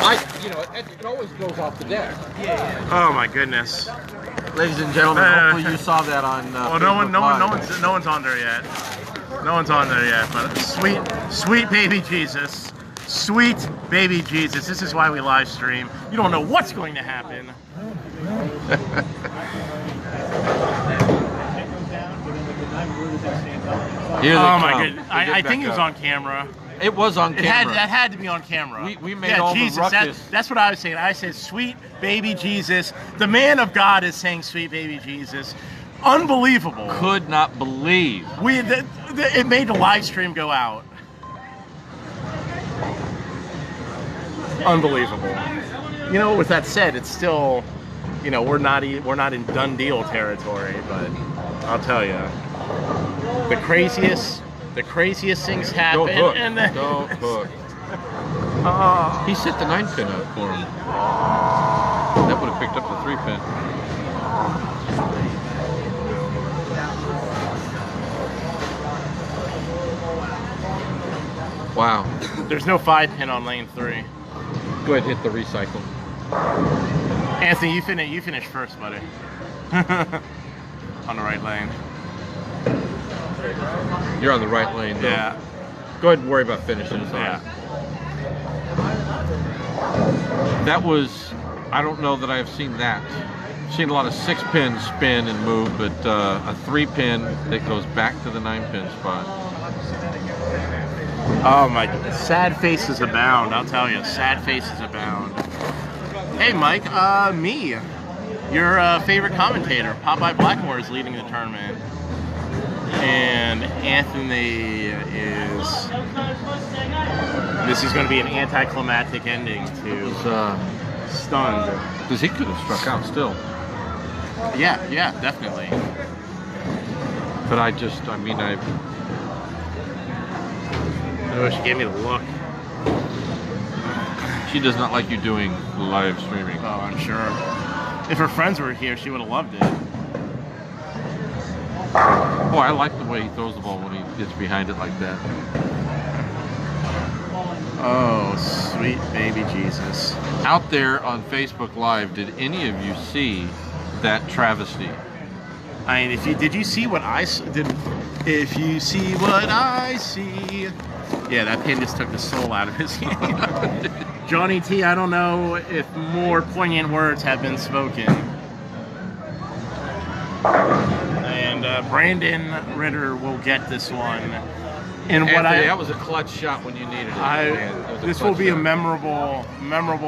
It always goes off the deck. Oh my goodness. Ladies and gentlemen, hopefully you saw that on. Well, no one's on there yet. No one's on there yet. But sweet baby Jesus, sweet baby Jesus. This is why we live stream. You don't know what's going to happen. Oh my goodness! I think it was on camera. It was on camera. That had to be on camera. We made all Jesus, the ruckus. That's what I was saying. I said, sweet baby Jesus. The man of God is saying sweet baby Jesus. Unbelievable. Could not believe. It made the live stream go out. Unbelievable. You know, with that said, it's still, you know, we're not in done deal territory, but I'll tell you, the craziest things happen. Don't hook. And then, Don't hook. He set the 9-pin up for him. That would have picked up the 3-pin. Wow. There's no 5-pin on lane 3. Go ahead, hit the recycle. Anthony, you finish first, buddy. On the right lane. You're on the right lane, though. Yeah. Go ahead and worry about finishing this on. Yeah. That was, I don't know that I've seen that. I've seen a lot of 6-pin spin and move, but a 3-pin that goes back to the 9-pin spot. Oh my, sad faces abound, I'll tell you, sad faces abound. Hey Mike, me, your favorite commentator, Popeye Blackmore, is leading the tournament. And Anthony this is going to be an anticlimactic ending to Stunned. Because he could have struck out still. Yeah, definitely. But I Oh, she gave me the look. She does not like you doing live streaming. Oh, I'm sure. If her friends were here, she would have loved it. Oh, I like the way he throws the ball when he gets behind it like that. Oh, sweet baby Jesus. Out there on Facebook Live, did any of you see that travesty? I mean, did you see what I did? If you see what I see. Yeah, that pin just took the soul out of his hand. Johnny T, I don't know if more poignant words have been spoken. And Brandon Ritter will get this one. And Anthony, that was a clutch shot when you needed it. This will be a memorable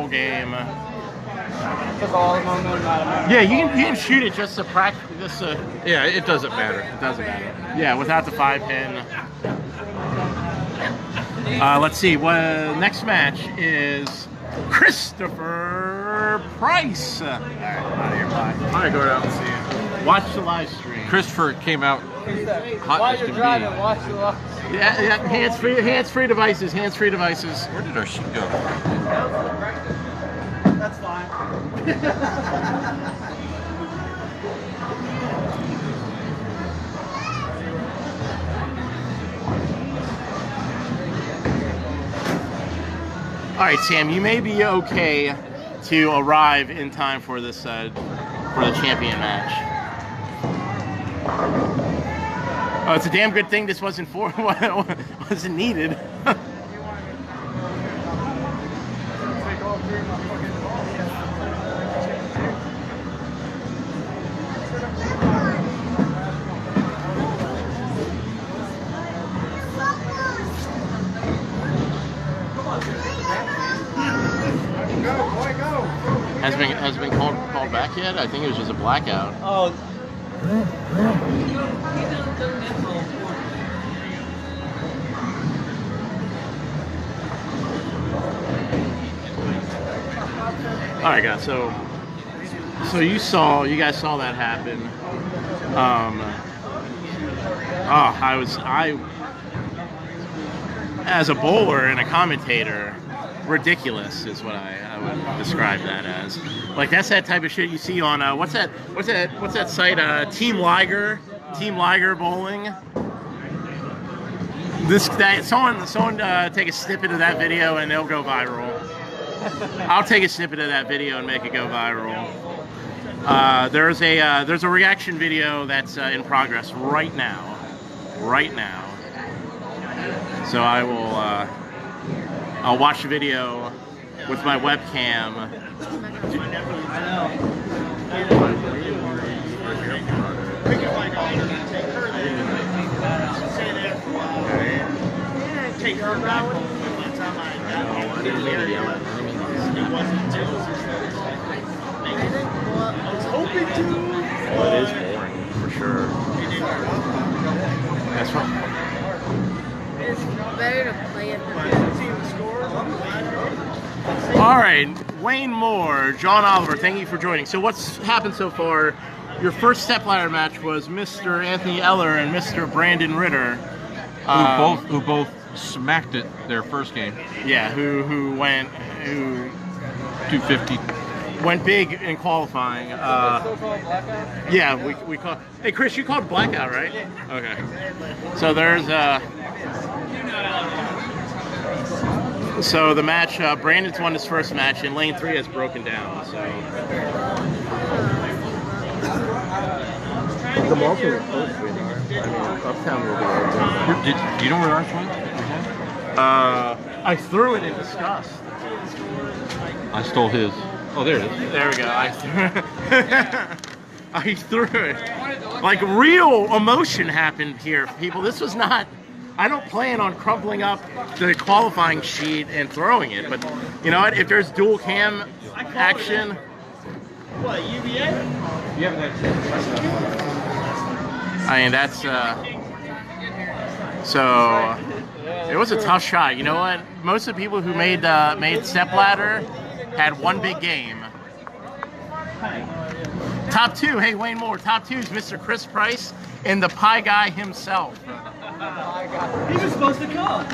game. Yeah, you can shoot it just to practice. Yeah, it doesn't matter. It doesn't matter. Yeah, without the 5-pin. Let's see. Next match is Christopher Price. All right, out of here. Bye. All right, go out and see you. Watch the live stream. Christopher came out hot While as you're can driving, be. watch the live. Yeah, hands-free devices, hands-free devices. Where did our sheet go? That's fine. All right, Sam, you may be okay to arrive in time for this for the champion match. Oh, it's a damn good thing this wasn't needed. Has been called back yet? I think it was just a blackout. Oh. All right, guys. So you guys saw that happen. I as a bowler and a commentator, ridiculous is what I would describe that as. Like, that's that type of shit you see on what's that site? Team Liger Bowling. Someone take a snippet of that video and it'll go viral. I'll take a snippet of that video and make it go viral. There's a reaction video that's in progress right now. So I will I'll watch the video with my webcam. Take her back home one time I didn't mean to yell at her. I was hoping to. Well, it is boring, for sure. That's right. It's better to play it than All right, Wayne Moore, John Oliver, thank you for joining. So what's happened so far? Your first stepladder match was Mr. Anthony Eller and Mr. Brandon Ritter. Who both smacked it their first game. Yeah, who 250. went big in qualifying. Yeah, we call. Hey Chris, you called blackout, right? Okay. So there's so the match. Brandon's won his first match, and Lane 3 has broken down. So. The Malton is supposed to be there. I mean, Uptown will be there. Do you know where ours went? I threw it in disgust. I stole his. Oh, there it is. There we go. I threw it. Like real emotion happened here, people. This was not. I don't plan on crumpling up the qualifying sheet and throwing it, but you know what? If there's dual cam action. What, UVA? You haven't had a chance. I mean, that's so. It was a tough shot. You know what? Most of the people who made stepladder had one big game. Top 2, hey Wayne Moore. Top 2 is Mr. Chris Price and the Pie Guy himself. He was supposed to come.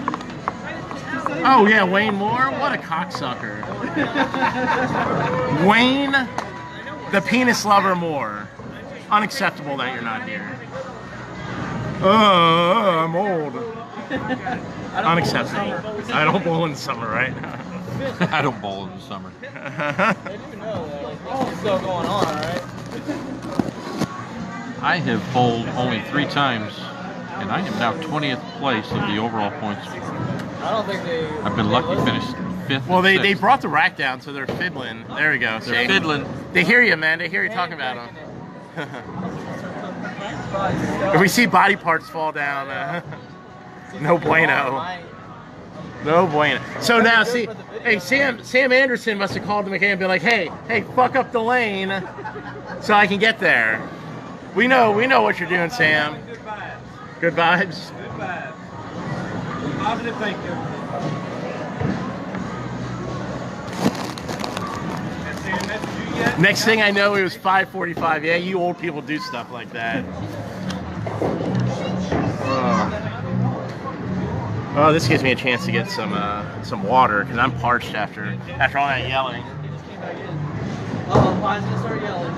Oh yeah, Wayne Moore. What a cocksucker. Wayne, the penis lover Moore. Unacceptable that you're not here. I'm old. Unacceptable. I don't bowl in the summer, right? I don't bowl in the summer. I didn't know that. Like, it's still going on, alright? I have bowled only 3 times, and I am now 20th place of the overall points. I don't think they... I've been lucky to finish 5th. Well, and they 6th. brought the rack down, so they're fiddling. There we go. They're See? fiddling. They hear you, man. They hear you talking about them. If we see body parts fall down, no bueno. No bueno. So now, see, hey, Sam Anderson must have called the mechanic and been like, hey, fuck up the lane so I can get there. We know what you're doing, Sam. Good vibes. Good vibes. Positive thinking. Next thing I know, it was 5:45. Yeah, you old people do stuff like that. Oh, this gives me a chance to get some water because I'm parched after all that yelling. Oh, mine's gonna start yelling.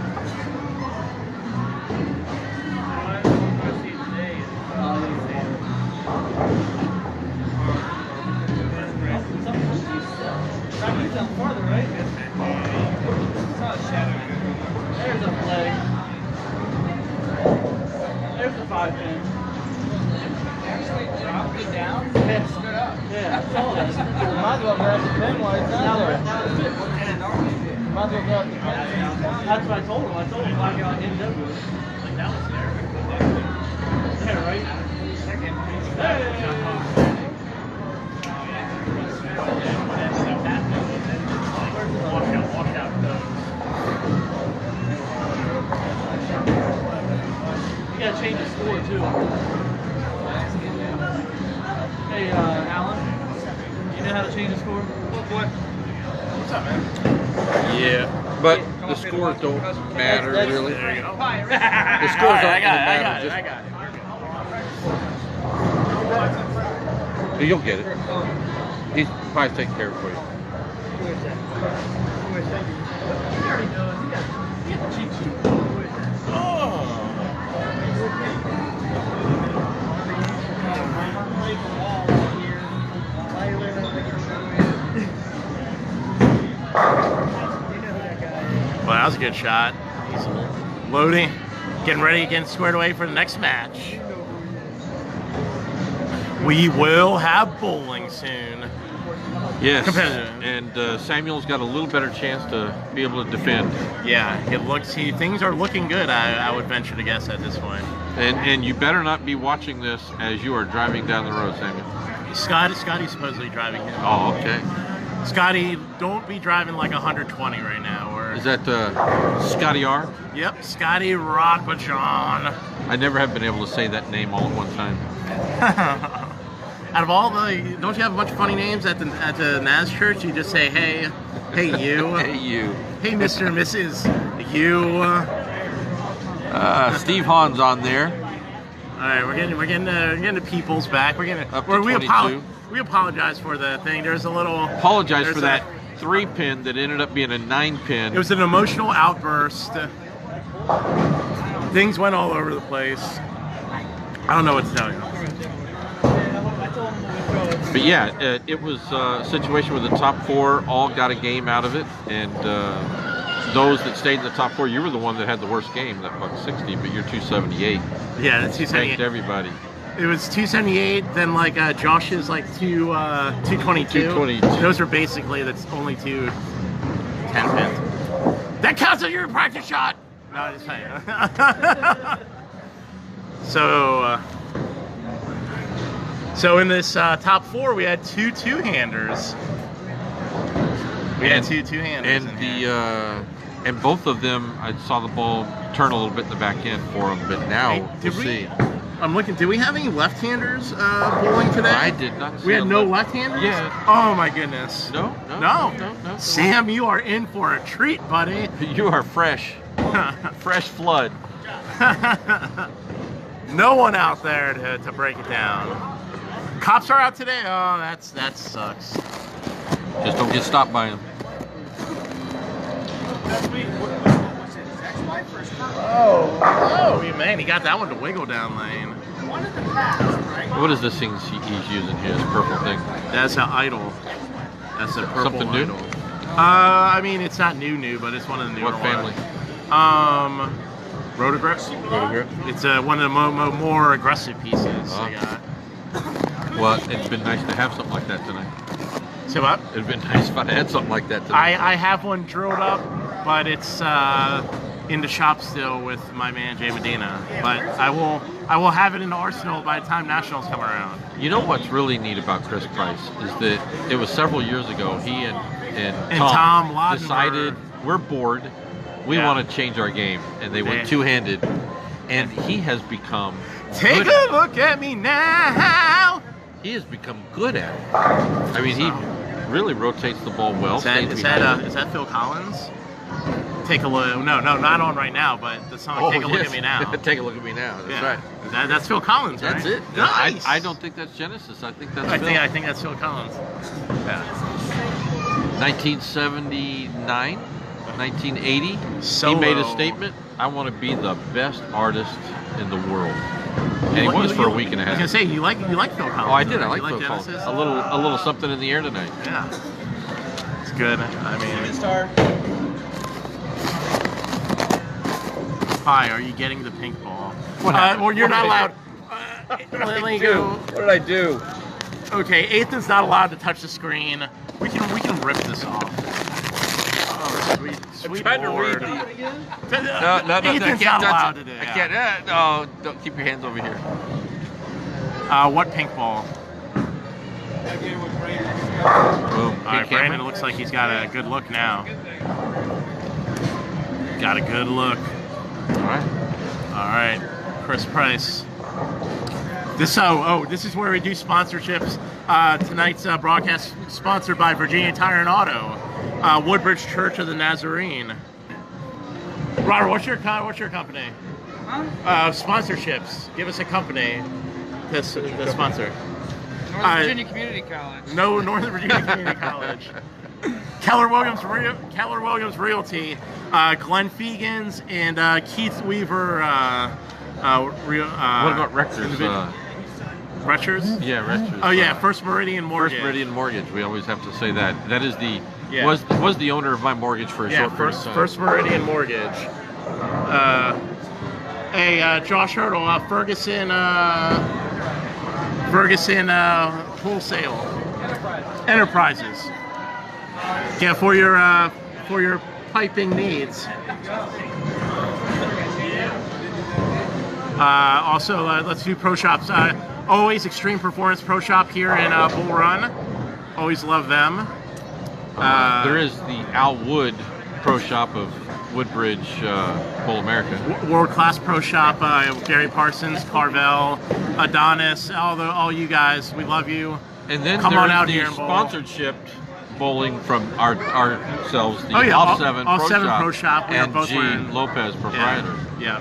Farther, right? There's a flag. There's the 5 pin. Drop it down. Yeah, stood up. Yeah, I saw that. Might as well grab the pin while it's down there. Might as well grab the pin. That's what I told him. I told him black out in W. Like that was there. Yeah, right? Hey! Watch out. You gotta change the score too. Hey, Alan, you know how to change the score? What? What's up, man? Yeah, but the scores don't matter really. There you go. The scores I aren't got matter. it. I got it. You'll get it. He's probably taking care of it for you. that was a good shot. He's loading, getting ready, getting squared away for the next match. We will have bowling soon. Yes. Competitive. And Samuel's got a little better chance to be able to defend. Yeah, things are looking good, I would venture to guess at this point. And you better not be watching this as you are driving down the road, Samuel. Scotty's supposedly driving him. Oh, okay. Scotty, don't be driving like 120 right now. Or... Is that Scotty R? Yep, Scotty Rockbajon. I never have been able to say that name all at one time. Out of all the, don't you have a bunch of funny names at the Naz Church? You just say, hey you, Hey you. hey Mr. and Mrs. You. Steve Hahn's on there. All right, we're getting the people's back. We're getting Up to 22. We apologize for the thing. There's a little Apologize for that 3-pin that ended up being a 9-pin. It was an emotional outburst. Things went all over the place. I don't know what to tell you. But yeah, it was a situation where the top 4 all got a game out of it, and those that stayed in the top 4, you were the one that had the worst game, that $160, but you're 278. Yeah, that's 278. Thanked everybody. It was 278. Then like Josh's like 222. 222. Those are basically that's only 2 10 pins. That counts as your practice shot. No, just saying. So in this top 4, we had 2 two-handers. We had 2 two-handers. And and both of them, I saw the ball turn a little bit in the back end for them, but now we'll see. I'm looking. Did we have any left-handers bowling today? I did not see We had no left- left-handers? Yeah. Oh my goodness. No. Sam, you are in for a treat, buddy. You are fresh. Fresh flood. No one out there to break it down. Cops are out today? Oh, that sucks. Just don't get stopped by them. Oh, man, he got that one to wiggle down lane. What is this thing he's using here? This purple thing. That's an idol. That's a purple Something new? idol. I mean, it's not new, but it's one of the newer What family? ones. Rotogrip. Rotogrip. It's one of the more aggressive pieces Oh. I got. Well, it'd been nice to have something like that tonight. So what? It'd been nice if I had something like that tonight. I have one drilled up, but it's in the shop still with my man Jay Medina. But I will have it in the arsenal by the time Nationals come around. You know what's really neat about Chris Price is that it was several years ago. He and Tom Loddenberg decided we're bored. We want to change our game, and they went two-handed. And he has become. Take a look at me now. He has become good at it. I mean, he really rotates the ball well. Is that Phil Collins? Take a look. No, not on right now. But the song "Take a Look at Me Now." Take a look at me now. That's right. That's Phil Collins, right? That's it. Nice. I don't think that's Genesis. I think that's Phil. I think that's Phil Collins. Yeah. 1979, 1980. Solo. He made a statement. I want to be the best artist in the world. And he was for a week and a half. I was gonna say you like Phil Collins. Oh, I did. I You like Phil Collins. Genesis? A little something in the air tonight. Yeah. It's good. I mean. Hi, are you getting the pink ball? Well, you're not allowed. Let me go. What did I do? Okay, Ethan's not allowed to touch the screen. We can rip this off. Oh, sweet tried to Lord. read the. No, Ethan's not allowed to do. I can't. No, don't keep your hands over here. What pink ball? Boom. All right, Brandon looks like he's got a good look now. Got a good look. All right, Chris Price. This is where we do sponsorships. Tonight's broadcast sponsored by Virginia Tire and Auto, Woodbridge Church of the Nazarene. Robert, what's your company? Sponsorships. Give us a company to sponsor. Northern Virginia Community College. No, Northern Virginia Community College. Keller Williams Realty, Glenn Fegans, and Keith Weaver. What about Rector's? Retchers? Yeah, Rector's. Oh yeah, First Meridian Mortgage. First Meridian Mortgage. We always have to say that. That is the Yeah. Was the owner of my mortgage for a short period of time. First Meridian Mortgage. Hey, Josh Hurdle, Ferguson Wholesale Enterprises. Yeah, for your piping needs. Also, let's do pro shops. Always Extreme Performance Pro Shop here in Bull Run. Always love them. There is the Al Wood Pro Shop of Woodbridge, Bull America. World class pro shop. Gary Parsons, Carvel, Adonis, all you guys. We love you. And then come on out the here and bowl. sponsorship bowling from ourselves, the Oh yeah, Off Seven All Pro Seven Shop, Pro Shop. We are and both G. wearing. Lopez, proprietor. Yeah.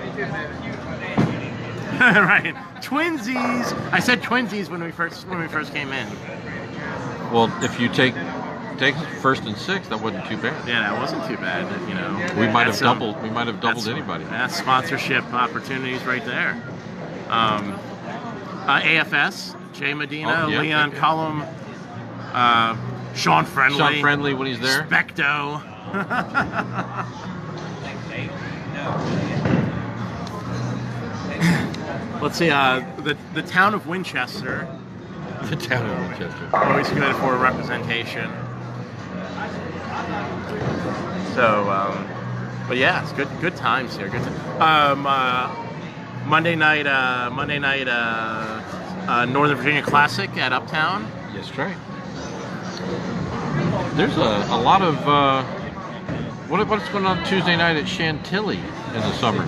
Right. Twinsies. I said twinsies when we first came in. Well, if you take first and sixth, that wasn't too bad. Yeah, that wasn't too bad. You know, We might have That's, doubled. We might have doubled that's- anybody. That's sponsorship opportunities right there. AFS, Jay Medina, Oh, yeah, Leon yeah. Cullum, Sean Friendly. Sean Friendly when he's there. Specto. Let's see, the town of Winchester, The town of Winchester. always good for representation. So, but yeah, it's good times here. Monday night, Northern Virginia Classic at Uptown. Yes, right. There's a lot of what's going on Tuesday night at Chantilly in the summer.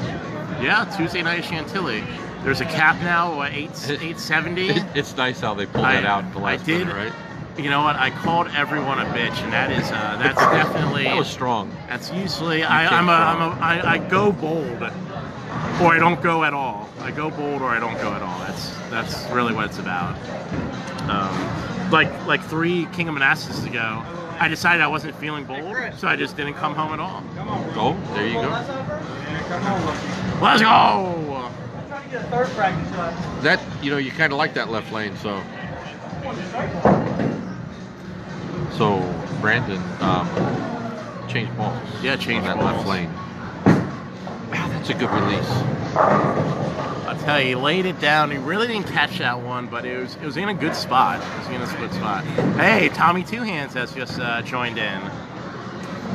Yeah, Tuesday night at Chantilly. There's a cap now, 870. It's nice how they pulled that out at the last minute, right? You know what? I called everyone a bitch, and that's definitely That was strong. That's usually I go bold, or I don't go at all. I go bold, or I don't go at all. That's really what it's about. Like 3 King of Manassas ago, I decided I wasn't feeling bold, so I just didn't come home at all. Oh, there you go. Let's go! Third practice shot. That you kind of like that left lane, so Brandon changed balls. Yeah, changed on that balls. left lane. Wow, that's a good release. I'll tell you, he laid it down. He really didn't catch that one, but it was in a good spot. It was in a good spot. Hey, Tommy Two Hands has just joined in.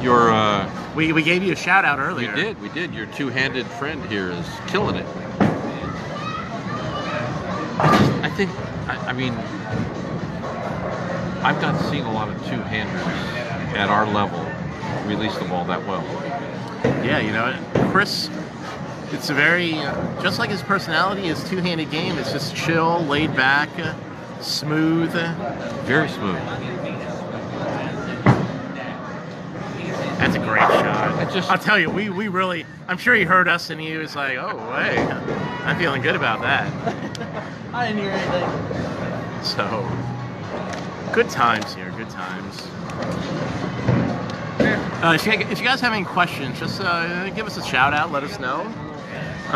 Your We gave you a shout out earlier. we did. Your two-handed friend here is killing it. I mean, I've not seen a lot of two-handers at our level release the ball that well. Yeah, Chris, it's a very, just like his personality, his two-handed game is just chill, laid back, smooth. Very smooth. That's a great shot. I'll tell you, we really, I'm sure he heard us and he was like, oh, hey, I'm feeling good about that. I didn't hear anything. So, good times here, good times. If you guys have any questions, just give us a shout out, let us know.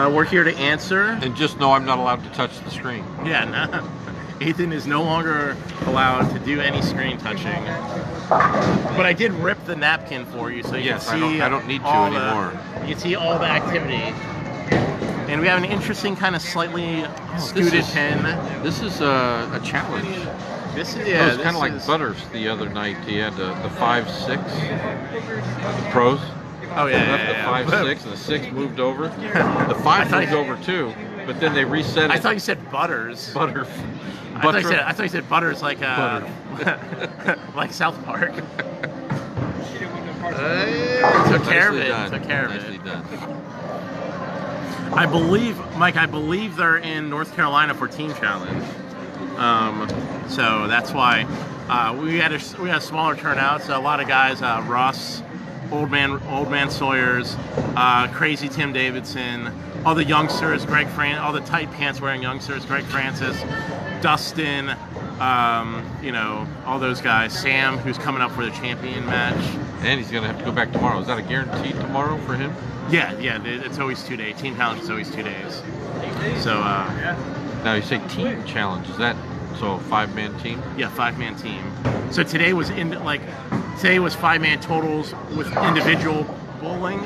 We're here to answer. And just know I'm not allowed to touch the screen. Yeah, no. Ethan is no longer allowed to do any screen touching. But I did rip the napkin for you, so you Yes, can see I don't need to all anymore. You can see all the activity. And we have an interesting kind of slightly scooted pin. This is a challenge. This is It was kind of like Butters the other night. He had the 5-6, the pros. Oh yeah, Left yeah, the 5-6, and the 6 moved over. The 5 thought moved you- over too, but then they reset it. I thought you said Butters. Butter. I thought you said Butters like like South Park. Took care of it. Took care of Nicely it. done. I believe, Mike. I believe they're in North Carolina for Team Challenge. So that's why we had a smaller turnout. So a lot of guys, Russ, Old Man Sawyers, Crazy Tim Davidson, all the youngsters, all the tight pants wearing youngsters, Greg Francis, Dustin, all those guys. Sam, who's coming up for the champion match. And he's gonna have to go back tomorrow. Is that a guarantee tomorrow for him? Yeah, it's always 2 days. Team Challenge is always 2 days. So, Now you say team challenge. Is that so? 5-man team. yeah, 5-man team. So today was Today was 5-man totals with individual bowling.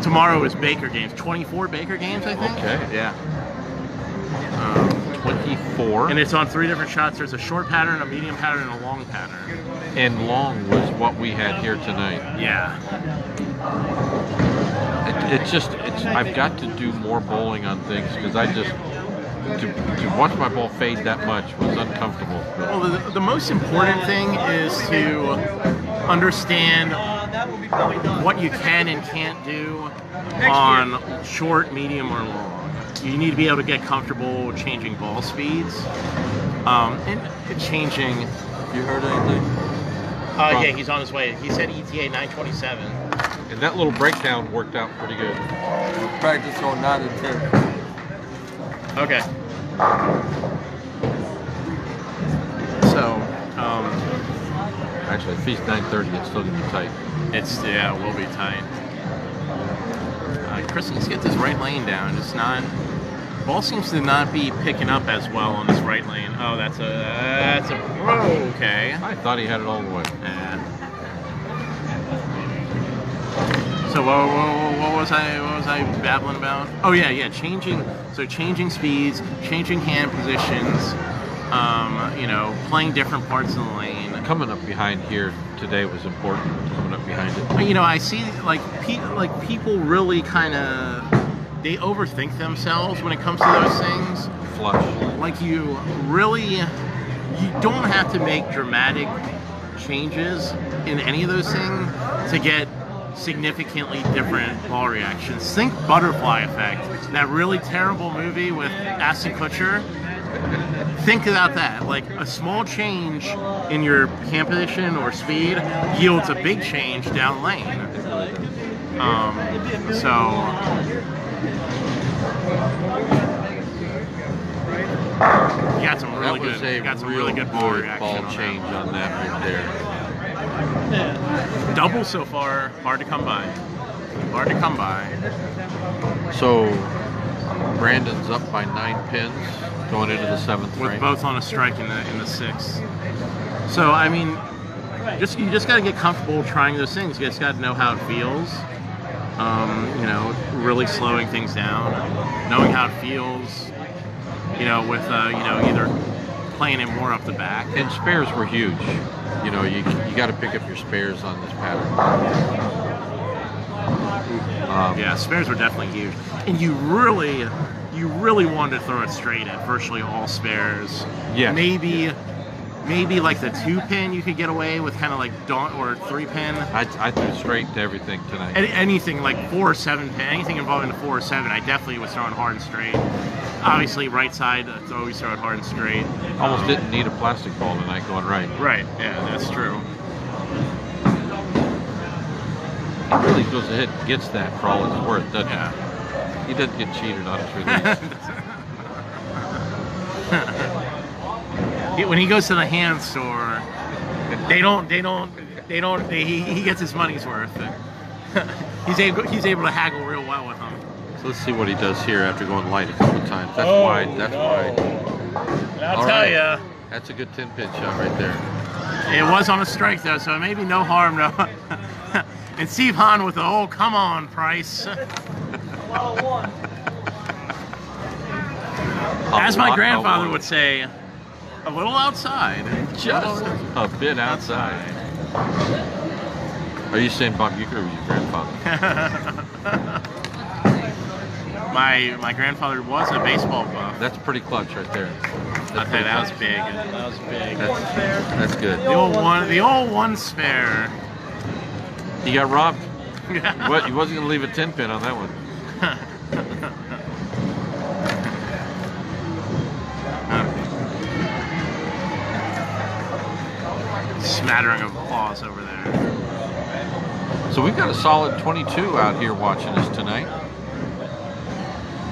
Tomorrow is Baker games. 24 Baker games, I think. Okay. Yeah. 24. And it's on 3 different shots. There's a short pattern, a medium pattern, and a long pattern. And long was what we had here tonight. Yeah. I've got to do more bowling on things because to watch my ball fade that much was uncomfortable. Well, the most important thing is to understand what you can and can't do on short, medium, or long. You need to be able to get comfortable changing ball speeds and changing. You heard anything? Yeah, he's on his way. He said ETA 927. And that little breakdown worked out pretty good. Practice on 9 and 10. Okay. So, Actually, if he's 9:30, it's still gonna be tight. it will be tight. Chris needs to get this right lane down. It's not. Ball seems to not be picking up as well on this right lane. Oh, that's a. Okay. I thought he had it all the way. Yeah. So what was I babbling about? Oh yeah, changing speeds, changing hand positions, playing different parts of the lane. Coming up behind here today was important. Coming up behind it. I see people really kind of they overthink themselves when it comes to those things. Flush. Like you don't have to make dramatic changes in any of those things to get significantly different ball reactions. Think Butterfly Effect, that really terrible movie with Ashton Kutcher. Think about that. Like a small change in your hand position or speed yields a big change down lane. You got some really good ball reaction ball on change on that right there. Double so far, hard to come by. So Brandon's up by 9 pins going into the 7th With frame. both on a strike in the 6th. So I mean, you just got to get comfortable trying those things. You just got to know how it feels. Really slowing things down, knowing how it feels. With either playing it more up the back. And spares were huge. You got to pick up your spares on this pattern. Yeah, spares were definitely huge, and you really wanted to throw it straight at virtually all spares. Yeah. Maybe like the 2-pin you could get away with, kind of like or 3-pin. I threw straight to everything tonight. Anything like 4 or 7-pin, anything involving the 4 or 7, I definitely was throwing hard and straight. Obviously, right side, always throwing hard and straight. Almost didn't need a plastic ball tonight going right. Right, yeah, that's true. He really goes ahead and gets that for all it's worth, doesn't he? Yeah. He doesn't get cheated on his release. When he goes to the hand store, he gets his money's worth. He's able to haggle real well with them. So let's see what he does here after going light a couple of times. That's wide. That's wide. I'll tell you. That's a good 10-pin shot right there. It was on a strike though, so maybe no harm though. And Steve Hahn with the come on, Price. As my grandfather would say, a little outside. Just a bit outside. Are you saying Bob Uecker or was your grandfather? My grandfather was a baseball buff. That's pretty clutch right there. I'll tell you, that was big. That was big. That's good. The old one spare. He got robbed. What? He wasn't going to leave a 10-pin on that one. Smattering of applause over there. So we've got a solid 22 out here watching us tonight.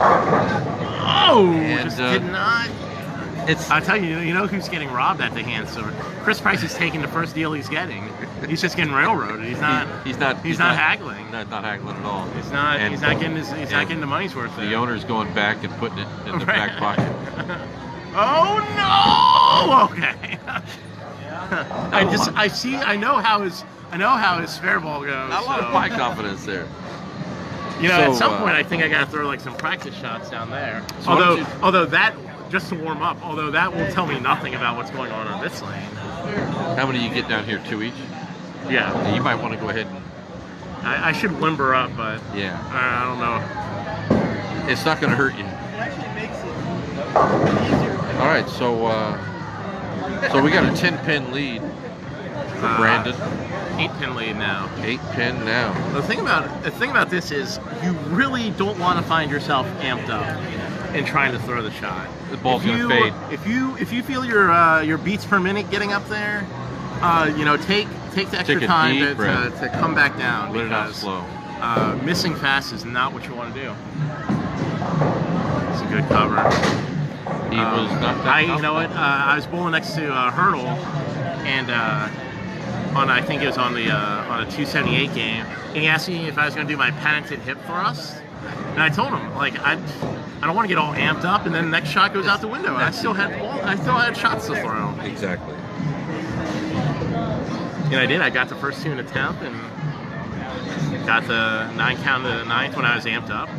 Oh, And, just did not. It's I tell you, who's getting robbed at the hand store? Chris Price is taking the first deal he's getting. He's just getting railroaded. He's not haggling. Not haggling at all. He's not getting the money's worth there. The owner's going back and putting it in the back pocket. Oh no! Okay. I know how his I know how his spare ball goes. Not a lot of pie confidence there. You know, So, at some point, I think I got to throw like some practice shots down there. So why don't you- Although that, just to warm up, although that will tell me nothing about what's going on this lane. How many you get down here? 2 each? Yeah, You might want to go ahead and, I should limber up, but yeah. I don't know. It's not going to hurt you. It actually makes it easier. All right, so we got a 10-pin lead for Brandon. 8-pin lead now. 8-pin now. The thing about this is you really don't want to find yourself amped up in trying to throw the shot. The ball's going to fade. If you feel your beats per minute getting up there, you know, take the extra Take a time deep breath. to come back down, Let it out because slow. missing fast is not what you want to do. It's a good cover. He was not that You know what? I was bowling next to Hurdle, and I think it was on a 278 game, and he asked me if I was going to do my patented hip thrust, and I told him, like, I don't want to get all amped up, and then the next shot goes out the window. I still had shots to throw. Exactly. And I did. I got the first 2 in a temp, and got the 9 count to the 9th when I was amped up.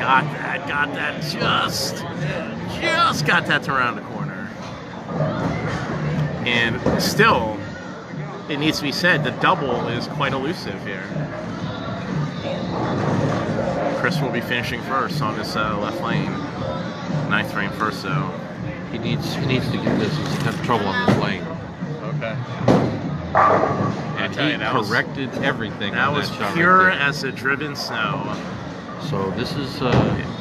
Got that. Just got that to round the corner. And still, it needs to be said, the double is quite elusive here. Chris will be finishing first on this left lane. 9th frame first, though. He needs to get this. He's having trouble on this lane. Okay. And tell he you, that was- everything That on was that shot pure right there. as the driven snow. So this is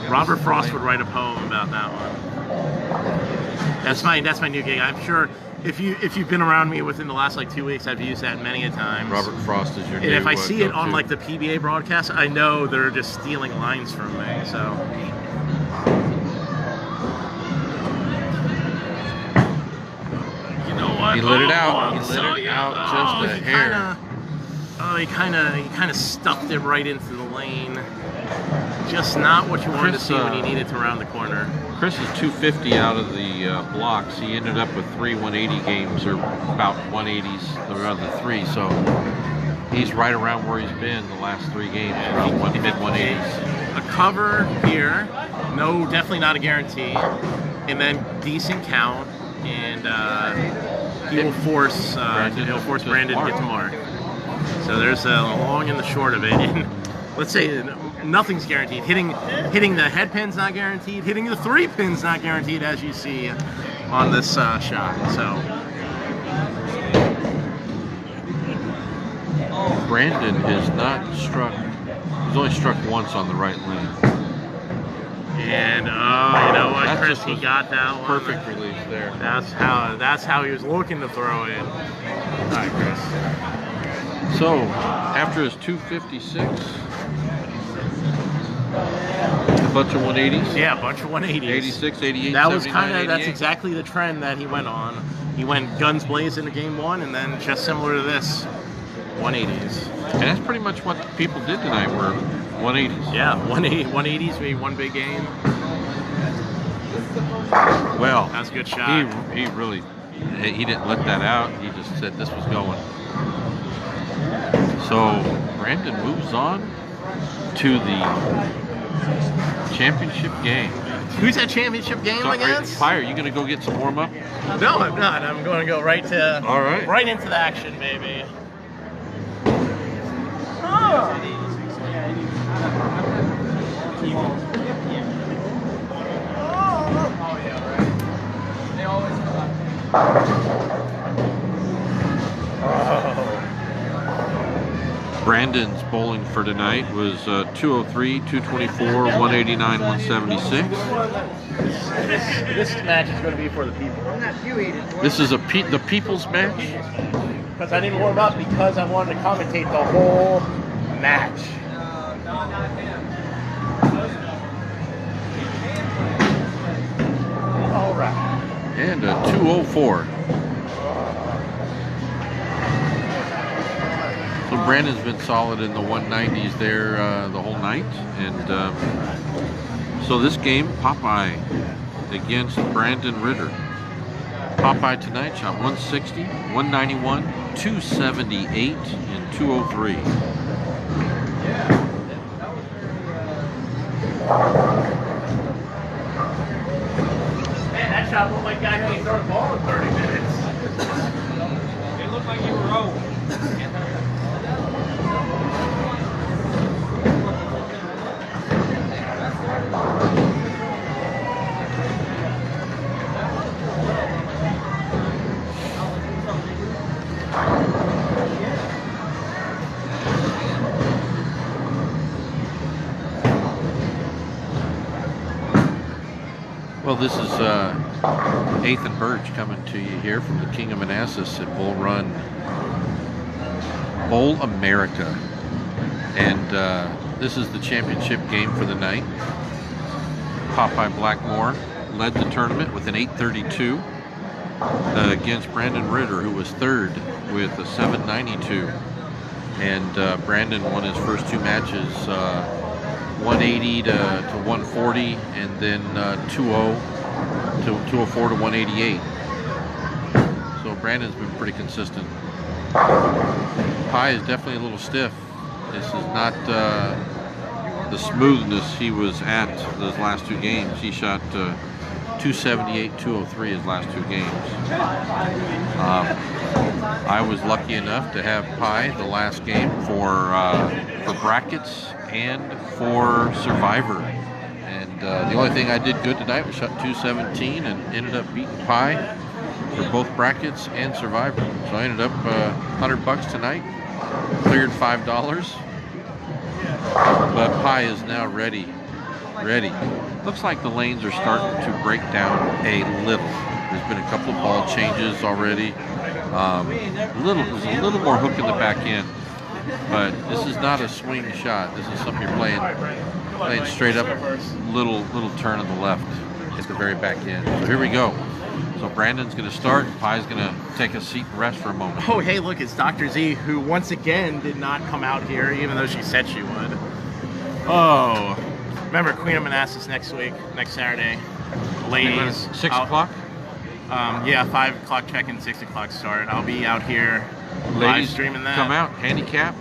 Robert Frost would write a poem about that one. That's my new gig. I'm sure if you've been around me within the last like 2 weeks, I've used that many a times. Robert Frost is your And new if I see it on go-to. like the PBA broadcast, I know they're just stealing lines from me. So. You know what? He lit it out. Oh, He lit so it yeah. out just a he hair. He kind of stuffed it right into the lane. Just not what you wanted to Chris, see when you needed to round the corner. Chris is 250 out of the blocks. He ended up with 3 180 games, or about 180s the other 3. So he's right around where he's been the last 3 games, around mid 180s. A cover here, no, definitely not a guarantee, and then decent count, and he will force Brandon to get to mark. So there's a long and the short of it. And let's say nothing's guaranteed. Hitting the head pin's not guaranteed. Hitting the 3 pin's not guaranteed, as you see on this shot. So Brandon has not struck. He's only struck once on the right lane. and you know what, That Chris, just he was got that one. Perfect release there. That's how he was looking to throw it. All right, Chris. So after his 256, a bunch of 180s. Yeah, a bunch of 180s. 86, 88, That was 79, that's 88. exactly the trend that he went on. He went guns blazing into game 1, and then just similar to this, 180s. And that's pretty much what people did tonight, were 180s. Yeah, 180s made one big game. Well, That's a good shot. he really, he didn't let that out. He just said this was going. So Brandon moves on to the championship game. Who's that championship game against? Fire, you gonna go get some warm up? No, I'm not. I'm going to go right into the action, baby. Brandon's bowling for tonight was 203, 224, 189, 176. This match is going to be for the people. This is the people's match. Because I didn't warm up because I wanted to commentate the whole match. All right. And a 204. So Brandon's been solid in the 190s there the whole night, and So this game, Popeye against Brandon Ritter. Popeye tonight shot 160, 191, 278, and 203. Man, that shot looked like guy can't throw the ball in 30 minutes. It looked like you were rolling. Well, this is 8th and Birch coming to you here from the King of Manassas at Bull Run, Bowl America. And this is the championship game for the night. Popeye Blackmore led the tournament with an 832 against Brandon Ritter, who was third with a 792. And Brandon won his first two matches 180 to 140, and then 2-0 to 204 to 188. So Brandon's been pretty consistent. Pie is definitely a little stiff. This is not the smoothness he was at those last two games. He shot 278, 203 his last two games. I was lucky enough to have Pie the last game for brackets and for Survivor. And the only thing I did good tonight was shot 217 and ended up beating Pie for both brackets and Survivor. So I ended up $100 tonight, cleared $5. But Pie is now ready. Looks like the lanes are starting to break down a little. There's been a couple of ball changes already. There's a little more hook in the back end, but this is not a swing shot. This is something you're playing straight up, little turn on the left at the very back end. So here we go. So Brandon's going to start. Pie's going to take a seat and rest for a moment. Oh, hey, look, it's Dr. Z, who once again did not come out here, even though she said she would. Oh, remember Queen of Manassas next Saturday. Ladies. 6 o'clock? Yeah, 5 o'clock check-in, 6 o'clock start. I'll be out here live Ladies, streaming that. come out, handicap.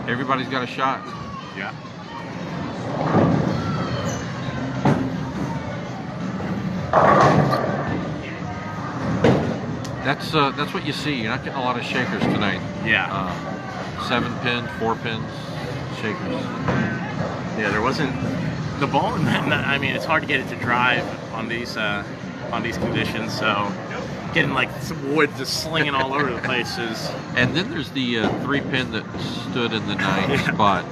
Everybody's got a shot. Yeah. That's what you see. You're not getting a lot of shakers tonight. Yeah. 7 pins, 4 pins, shakers. Yeah, there wasn't the ball. I mean, it's hard to get it to drive on these conditions. So getting like some wood just slinging all over the place is. And then there's the 3-pin that stood in the 9th spot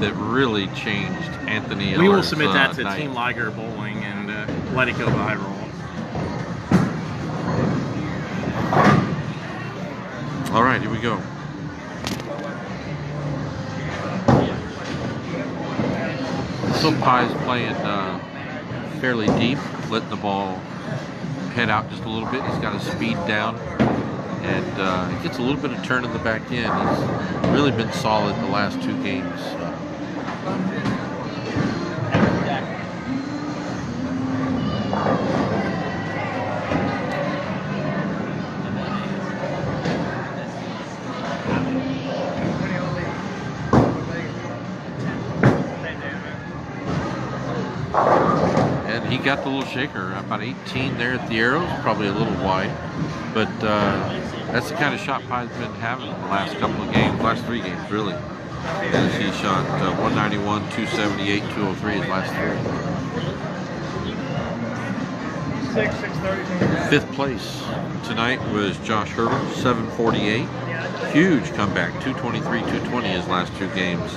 that really changed Anthony Eller's We will submit that to night. Team Liger Bowling and let it go viral. All right, here we go. So Pie's playing fairly deep, letting the ball head out just a little bit. He's got his speed down, and he gets a little bit of turn in the back end. He's really been solid the last 2 games. And he got the little shaker, about 18 there at the arrows, probably a little wide, but that's the kind of shot Pie's been having in the last couple of games, last 3 games really. As he shot 191, 278, 203 his last 3. 5th place tonight was Josh Hurdle, 748. Huge comeback, 223, 220 his last 2 games.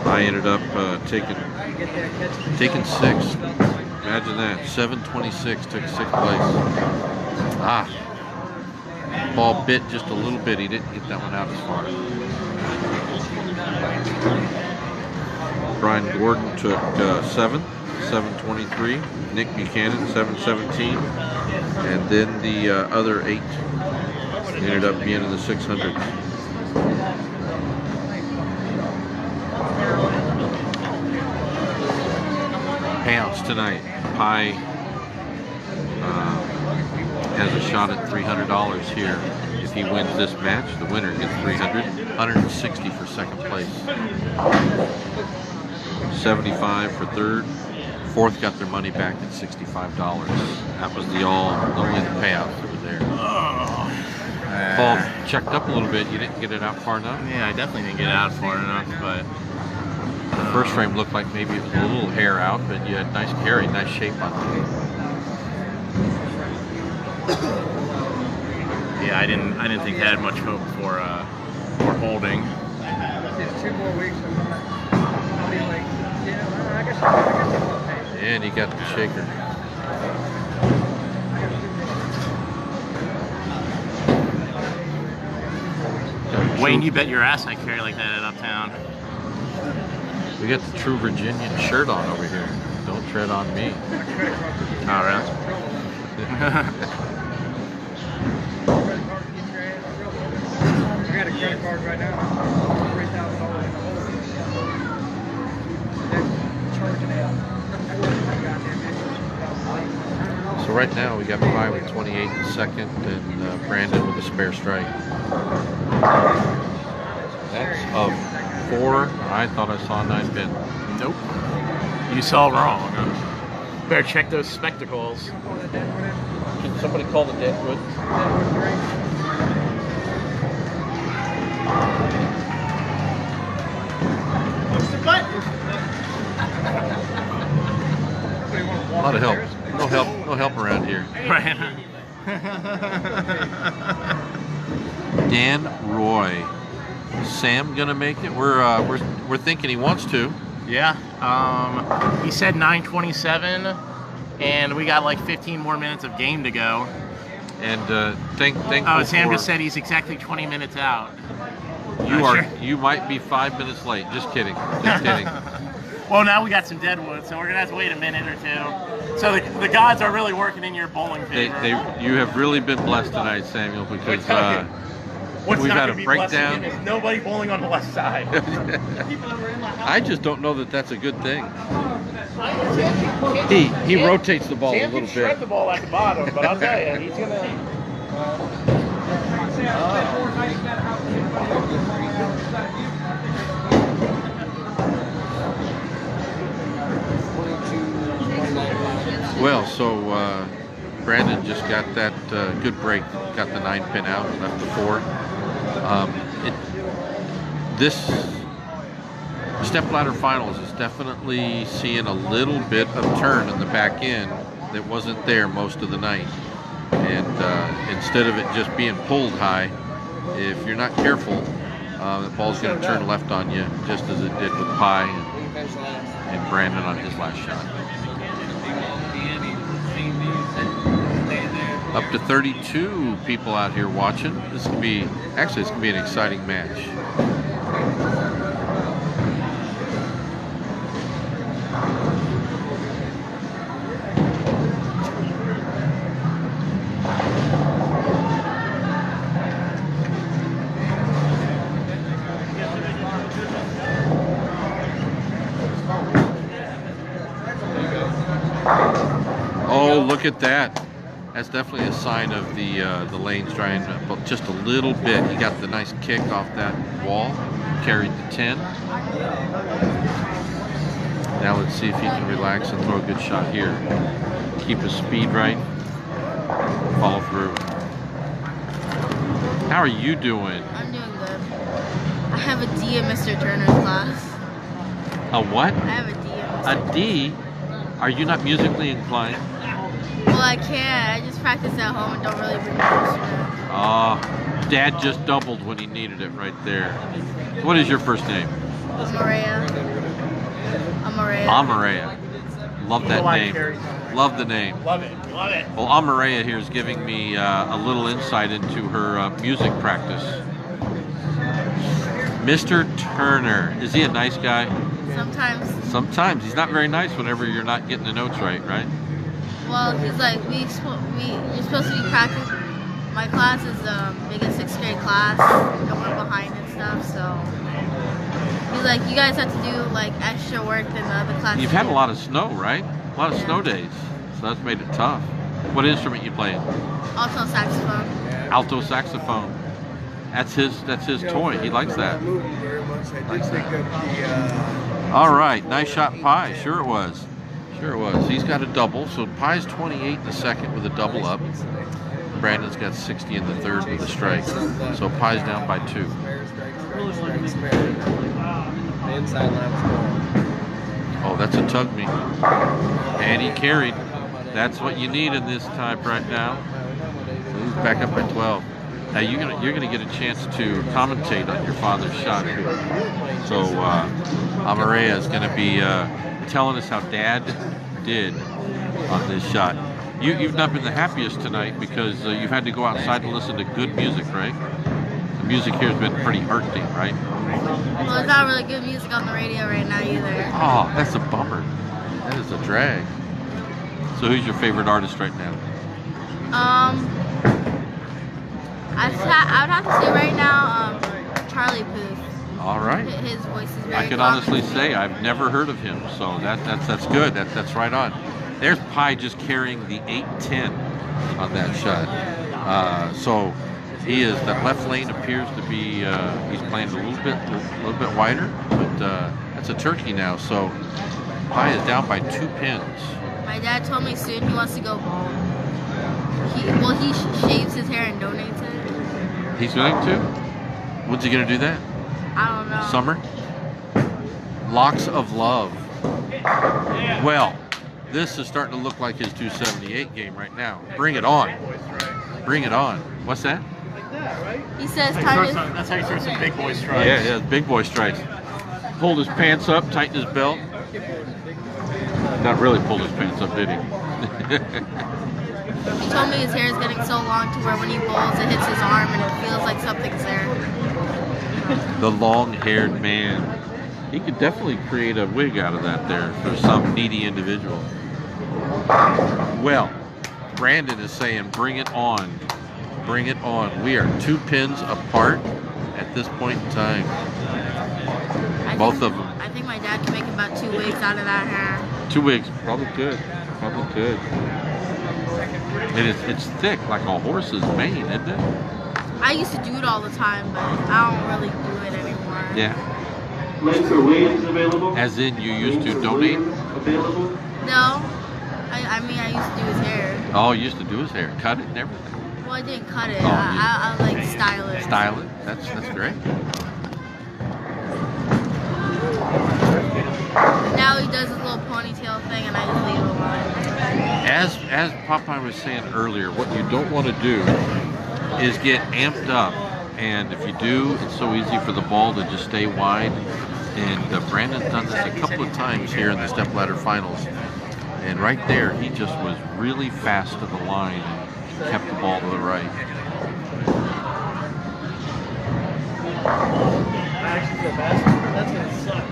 I ended up taking 6th. Imagine that, 726, took 6th place. Ball bit just a little bit. He didn't get that one out as far. Brian Gordon took 7th, 723. Nick Buchanan, 717. And then the other 8 ended up being in the 600s. payouts tonight. Pi has a shot at $300 here. If he wins this match, the winner gets 300, 160 for second place, 75 for third. Fourth got their money back at $65. That was only the payouts that were there. Ball checked up a little bit. You didn't get it out far enough. Yeah, I definitely didn't get it out far enough, but the first frame looked like maybe it was a little hair out, but you had nice carry, nice shape on it. Yeah, I didn't think I had much hope for holding. Just 2 more weeks. I'll be like, yeah, I guess I'll And he got the shaker. Wayne, you bet your ass I carry like that at Uptown. We got the true Virginian shirt on over here. Don't tread on me. Oh, really? I got a credit card right now. $3,000 in the hole. They're charging out. So right now we got Pi with 28 in second and Brandon with a spare strike. That's a 4. I thought I saw a 9 pin. Nope. You saw wrong. Better check those spectacles. Can somebody call the Deadwood? Push the button. A lot of help. No help around here. Right. Dan Roy. Sam gonna make it? We're thinking he wants to. Yeah. He said 9:27, and we got like 15 more minutes of game to go. And thankful Oh, Sam for, just said he's exactly 20 minutes out. you might be 5 minutes late. Just kidding. Just kidding. Well, now we got some deadwood, so we're gonna have to wait a minute or two. So the gods are really working in your bowling favor. You have really been blessed tonight, Samuel, because What's we've not had gonna a be breakdown. blessing is nobody bowling on the left side. I just don't know that that's a good thing. He rotates the ball a Sam little can shred bit. the ball at the bottom, but I'll tell you, he's gonna. Well, so Brandon just got that good break, got the 9 pin out, left the 4. This stepladder finals is definitely seeing a little bit of turn in the back end that wasn't there most of the night. And instead of it just being pulled high, if you're not careful, the ball's going to turn left on you, just as it did with Pi and Brandon on his last shot. Up to 32 people out here watching. This could be, actually, it's going to be an exciting match. Oh, look at that. That's definitely a sign of the lanes drying up just a little bit. He got the nice kick off that wall, carried the 10. Now let's see if he can relax and throw a good shot here. Keep his speed right. Follow through. How are you doing? I'm doing good. I have a D in Mr. Turner's class. A what? I have a D in Mr. A D? Are you not musically inclined? Well, I can't. I just practice at home and don't really bring the instrument. Dad just doubled when he needed it right there. What is your first name? Amaria. Amaria. Love that name. Love the name. Love it. Love it. Well, Amaria here is giving me a little insight into her music practice. Mr. Turner, is he a nice guy? Sometimes. Sometimes. He's not very nice whenever you're not getting the notes right? Well, he's like, you're supposed to be practicing. My class is the biggest 6th grade class, and we're behind and stuff, so he's like, you guys have to do like extra work than the other classes. You've had a lot of snow, right? A lot of snow days, so that's made it tough. What instrument you playing? Also saxophone. Alto saxophone. That's his toy. He likes that. All right, nice shot, Pie. Sure it was. Sure it was. He's got a double, so Pie's 28 in the second with a double up. Brandon's got 60 in the third with a strike. So Pie's down by 2. Oh, that's a tug me. And he carried. That's what you need in this type right now. So he's back up by 12. Now you're gonna get a chance to commentate on your father's shot here. So Amaria is gonna be telling us how Dad did on this shot. You've not been the happiest tonight because you've had to go outside to listen to good music, right? The music here has been pretty earthy, right? Well, there's not really good music on the radio right now either. Oh, that's a bummer. That is a drag. So who's your favorite artist right now? I would have to say right now, Charlie Puth. All right. His voice is very I can calming. honestly say I've never heard of him, so that's good. That's right on. There's Pie just carrying the 8-10 on that shot. So he is, that left lane appears to be he's playing a little bit wider, but that's a turkey now. So Pie is down by 2 pins. My dad told me soon he wants to go bald. He shaves his hair and donates it. He's going to? When's he going to do that? I don't know. Summer? Locks of Love. Well, this is starting to look like his 278 game right now. Bring it on. Bring it on. What's that? He says That's how you throw some big boy strikes. Yeah, big boy strikes. Pulled his pants up, tightened his belt. Not really pulled his pants up, did he? He told me his hair is getting so long to where when he bowls it hits his arm and it feels like something's there. The long-haired man. He could definitely create a wig out of that there for some needy individual. Well, Brandon is saying, bring it on. Bring it on. We are 2 pins apart at this point in time. Both of them. I think my dad can make about 2 wigs out of that hair. 2 wigs. Probably could. Probably could. It's thick like a horse's mane, isn't it? I used to do it all the time, but I don't really do it anymore. Yeah. Lancer Williams available? As in you used to donate? Available? No. I mean, I used to do his hair. Oh, you used to do his hair. Cut it and everything. Well, I didn't cut it. Oh, I like style it. Style it. That's great. Now he does his little ponytail thing, and I just leave it alone. As Popeye was saying earlier, what you don't want to do is get amped up. And if you do, it's so easy for the ball to just stay wide. And Brandon's done this a couple of times here in the stepladder finals. And right there, he just was really fast to the line and kept the ball to the right. That's gonna suck.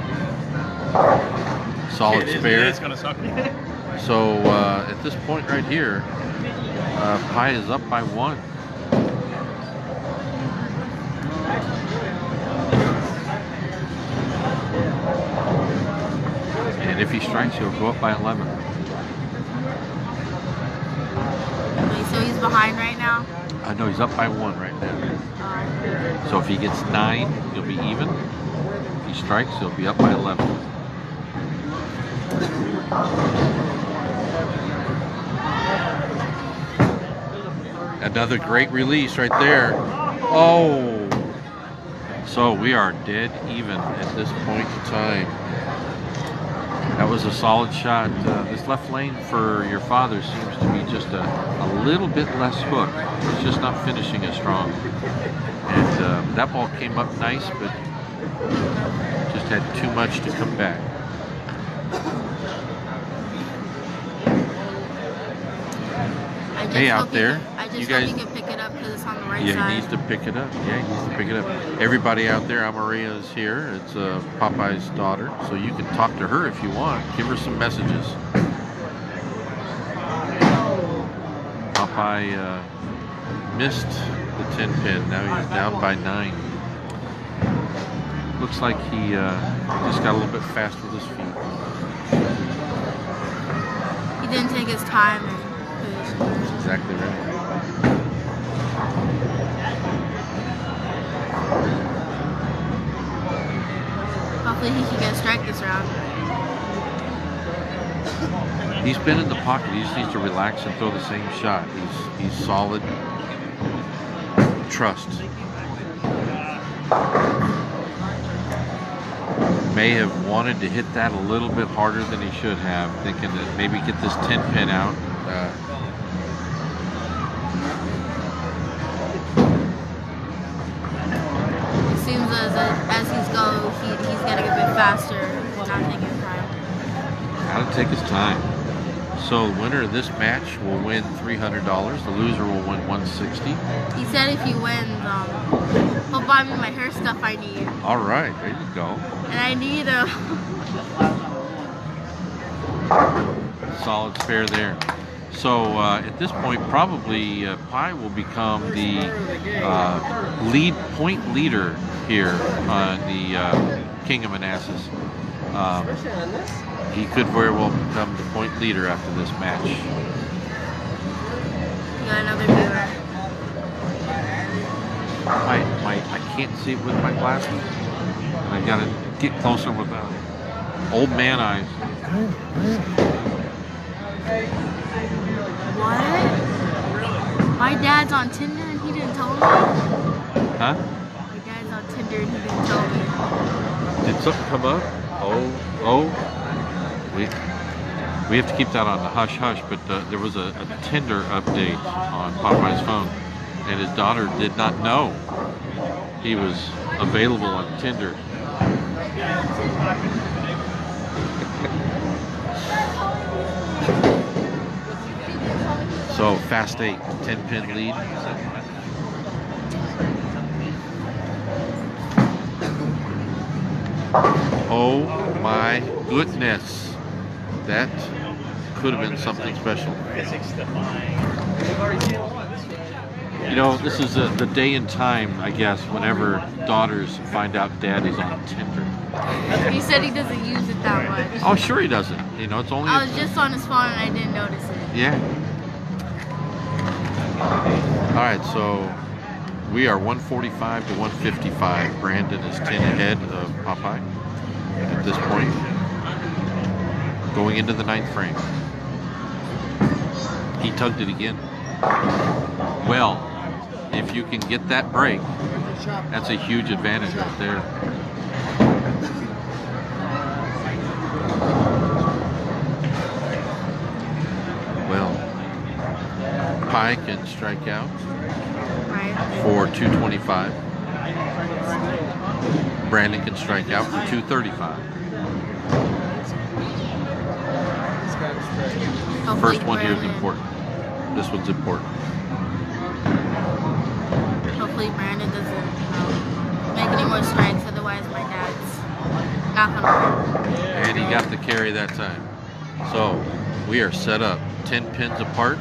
Solid spare. It's gonna suck. So at this point right here, Pie is up by 1. And if he strikes, he'll go up by 11. So he's behind right now? I know he's up by 1 right now. So if he gets 9, he'll be even. If he strikes, he'll be up by 11. Another great release right there. Oh! So we are dead even at this point in time. That was a solid shot. This left lane for your father seems to be just a little bit less hooked. It's just not finishing as strong. And that ball came up nice, but just had too much to come back. Hey, out there, you guys. Hope he can pick it up because it's on the right Yeah, side. he needs to pick it up. Yeah, he needs to pick it up. Everybody out there, Amaria is here. It's Popeye's daughter, so you can talk to her if you want. Give her some messages. Popeye missed the 10 pin. Now he's down by 9. Looks like he just got a little bit fast with his feet. He didn't take his time and position. That's exactly right. Hopefully he can get a strike this round. He's been in the pocket. He just needs to relax and throw the same shot. He's solid. Trust. May have wanted to hit that a little bit harder than he should have, thinking that maybe get this 10 pin out. It seems as he's getting a bit faster, not taking his time. Gotta take his time. So the winner of this match will win $300. The loser will win $160. He said if he wins, he'll buy me my hair stuff I need. All right, there you go. And I need Solid spare there. So at this point, probably Pi will become the point leader here on the King of Manassas. He could very well become the point leader after this match. got another viewer. I can't see with my glasses. And I gotta get closer with old man eyes. What? My dad's on Tinder and he didn't tell me? Huh? My dad's on Tinder and he didn't tell me. Did something come up? Oh. We have to keep that on the hush-hush, but there was a Tinder update on Popeye's phone, and his daughter did not know he was available on Tinder. So, fast 8, 10-pin lead. Oh my goodness. That could have been something special. You know, this is the day and time, I guess, whenever daughters find out daddy's on Tinder. He said he doesn't use it that much. Oh, sure he doesn't. You know, it's only... I was just on his phone and I didn't notice it. Yeah. All right, so we are 145 to 155. Brandon is 10 ahead of Popeye at this point. Going into the 9th frame. He tugged it again. Well, if you can get that break, that's a huge advantage right there. Well, Pi can strike out for 225. Brandon can strike out for 235. First one here is important. This one's important. Hopefully Brandon doesn't make any more strikes, otherwise my dad's not gonna win. And he got the carry that time. So we are set up 10 pins apart.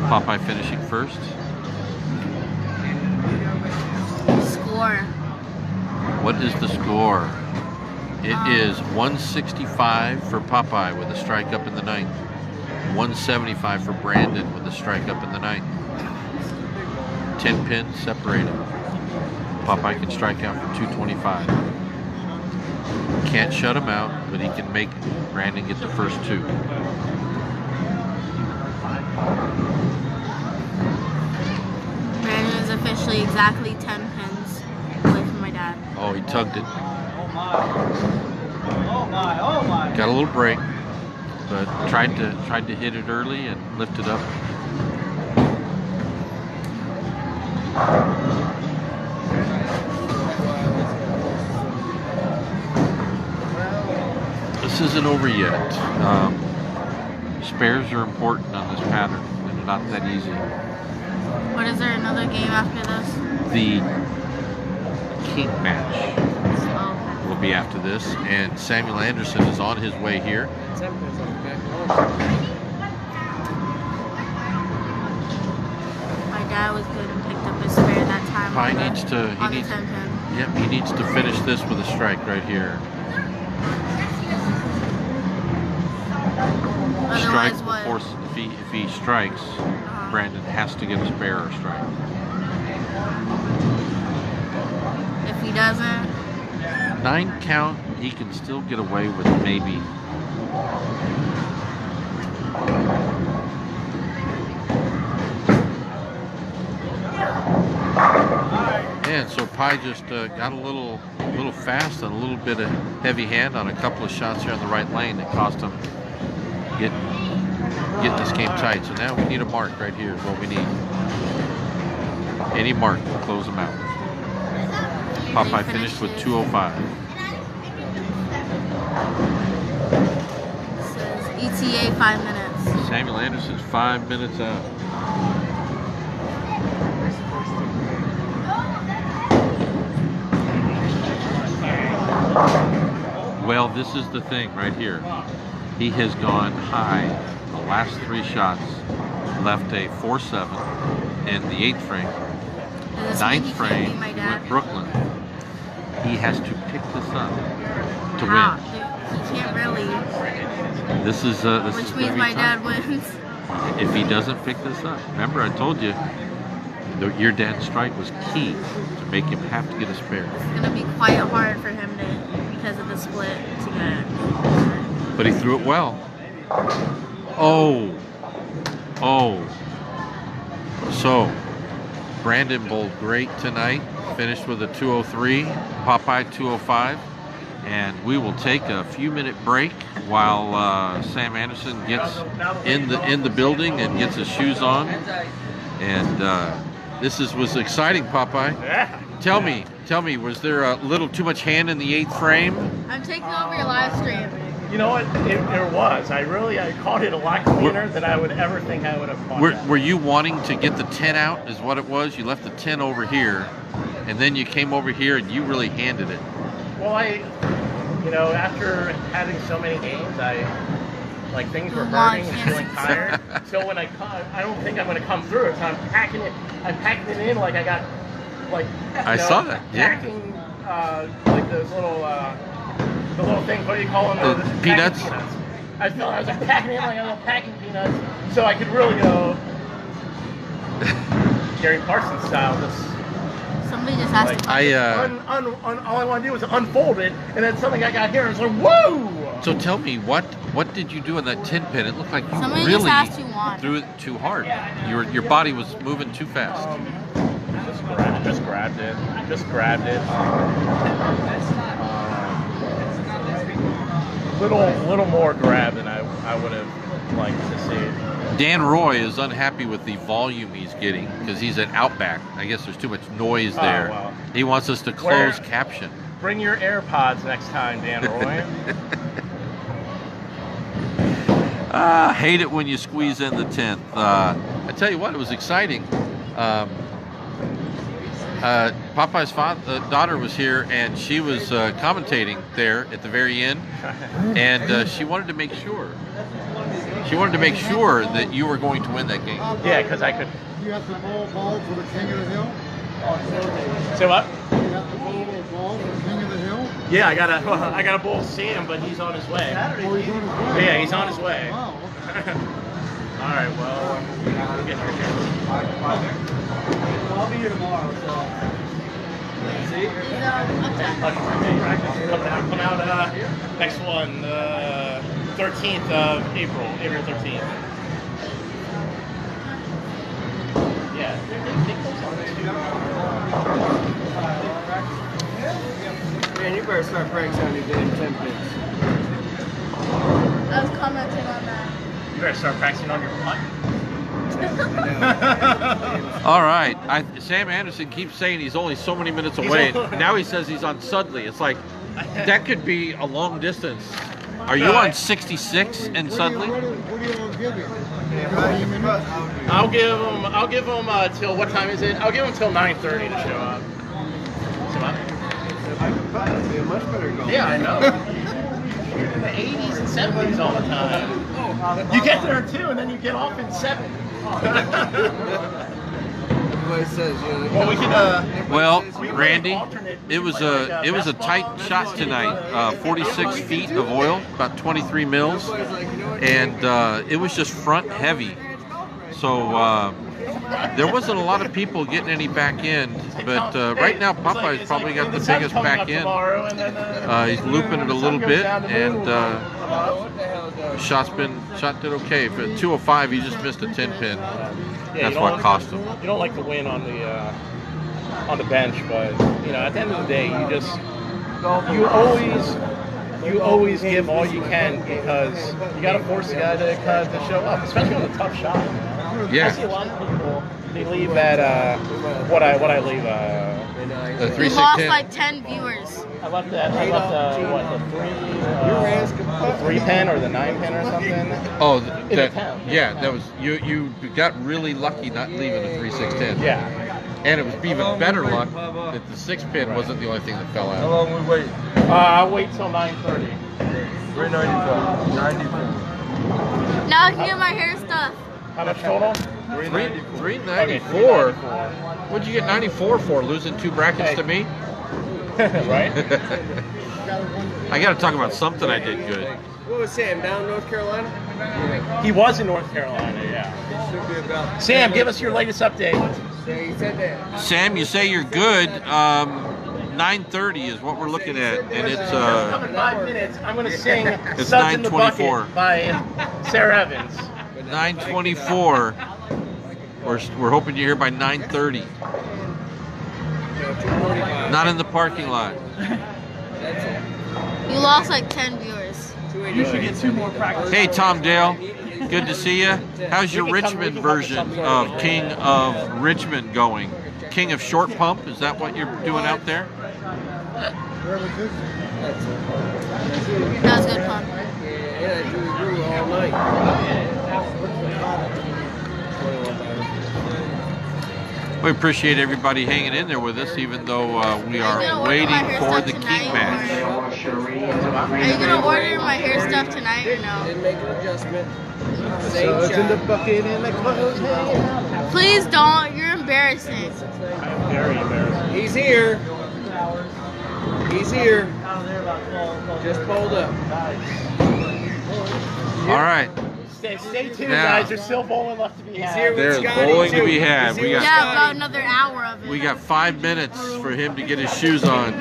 Popeye finishing first. Score. What is the score? It is 165 for Popeye with a strike up in the 9th. 175 for Brandon with a strike up in the 9th. 10 pins separated. Popeye can strike out for 225. Can't shut him out, but he can make Brandon get the first 2. Brandon is officially exactly 10 pins away from my dad. Oh, he tugged it. Oh my. Got a little break, but tried to hit it early and lift it up. This isn't over yet. Spares are important on this pattern, and not that easy. What is there another game after this? The King match Oh, will be after this, and Samuel Anderson is on his way here. my dad was good and picked up his spare that time. Pi on the- needs to. on the 10 pin. Yep, he needs to finish this with a strike right here. strike Otherwise, what? before if he strikes, Brandon has to get a spare or strike. If he doesn't, 9 count, he can still get away with maybe. And so Pie just got a little fast and a little bit of heavy hand on a couple of shots here on the right lane that cost him get this game tight. So now we need a mark right here is what we need. Any mark will close them out. Popeye finished with 205. says ETA 5 minutes. Samuel Anderson's 5 minutes out. Well, this is the thing right here. He has gone high the last 3 shots, left a 4-7 in the 8th frame. And this 9th means he can't frame beat my dad. with Brooklyn. He has to pick this up to How? win. He can't really. This is Which gonna means be my tough. dad wins. If he doesn't pick this up. Remember, I told you your dad's strike was key to make him have to get a spare. It's gonna be quite hard for him to, because of the split, to get. But he threw it well. Oh. So, Brandon bowled great tonight. Finished with a 203. Popeye 205. And we will take a few-minute break while Sam Anderson gets in the building and gets his shoes on. And this was exciting, Popeye. Yeah. Tell me, was there a little too much hand in the 8th frame? I'm taking over your live stream. You know what? There was. I caught it a lot cleaner than I would ever think I would have caught it. Were you wanting to get the 10 out is what it was? You left the 10 over here, and then you came over here and you really handed it. Well, after having so many games, things were Launch burning and feeling hands. tired. So when I don't think I'm going to come through it. So I'm packing it in like I got, I saw that, yeah. Packing, those little, the little things, what do you call them? The Packing peanuts? I felt I was packing it in like a little packing peanuts, so I could really go Gary Parsons style. Somebody just has to. All I want to do is unfold it, and then something I got here, and it's like, whoa! So tell me, what did you do in that 10 pin? It looked like you Somebody really just has to want. threw it too hard. Your body was moving too fast. Just grabbed it. Little more grab than I would have liked to see. Dan Roy is unhappy with the volume he's getting because he's at Outback. I guess there's too much noise there. Well. He wants us to close caption. Bring your AirPods next time, Dan Roy. Hate it when you squeeze in the 10th. I tell you what, it was exciting. Popeye's daughter was here, and she was commentating there at the very end, and she wanted to make sure. She wanted to make sure that you were going to win that game. Yeah, because I could. You have to bowl for the King of the Hill? Say what? You have to bowl for the King of the Hill? Yeah, I gotta bowl Sam, but he's on his way. Oh, he's on his way? Yeah, he's on his way. Wow. All right, well, we'll get her here. I'll be here tomorrow, so. See? Come out next one, 13th of April 13th. Yeah, they close on this too. Man, you better start practicing on your damn 10 pins. I was commenting on that. You better start practicing on your putt. All right. Sam Anderson keeps saying he's only so many minutes away. Now he says he's on Sudley. It's like, that could be a long distance. Are you on 66 in Sudley? What do you give him? I'll give him till what time is it? I'll give him till 9:30 to show up. Much better go. Yeah, I know. In the 80s and 70s all the time. You get there at 2 and then you get off in 7. Everybody says, you know. Well, we could. Well, we could Randy, alternate it was a best tight ball shot versus tonight. 46 feet of oil, about 23 mils, and it was just front heavy. So there wasn't a lot of people getting any back end, but right now Popeye's probably got the biggest back end. He's looping it a little bit, and shot did okay. For 205, he just missed a 10 pin. That's what cost him. You don't like to win on the bench, but you know, at the end of the day, you always give all you can, because you got to force the guy to show up, especially on a tough shot. Yeah. I see a lot of people, they leave at what I leave. The We 3-6-10. lost like 10 viewers. I left the 3 pin or the 9 pin or something. Oh, In the town. yeah, that was you got really lucky not leaving the 3-6-10. Yeah. And it was even better luck that the 6 pin wasn't the only thing that fell How out. long we wait? I'll wait till 9:30. 395. 94. Now I can get my hair stuff. How much total? 394. What'd you get 94 for? Losing 2 brackets Hey. to me? Right? I got to talk about something I did good. What was Sam, down in North Carolina? He was in North Carolina, yeah. Should be about. Sam, give us your latest update. Yeah, he said that. Sam, you say you're good. 9:30 is what we're looking at, and it's Come in 5 minutes. I'm going to sing It's Suds in the 9:24. Bucket by Sarah Evans. 9:24. We're hoping you're here by 9:30. Not in the parking lot. You lost like 10 viewers. You should get 2 more practice. Hey, Tom Dale. Good to see you. How's your Richmond version of King of Richmond going? King of Short Pump? Is that what you're doing out there? Where was this? That was good fun. Yeah, I drew all night. We appreciate everybody hanging in there with us, even though we Are you gonna are order waiting my hair for stuff the tonight, King match. Are you gonna order my hair stuff tonight or no? Didn't make an adjustment. Same Suds in the shot. bucket and the clothes hang out. Please don't. You're embarrassing. I'm very embarrassed. He's here. He's here. Just pulled up. All right. Stay tuned, Now. guys. There's still bowling left to be He's had. here with There's Scotty, bowling to too. be had. He's We here got- with Yeah, Scotty. about another hour of it. We got 5 minutes for him to get his shoes on.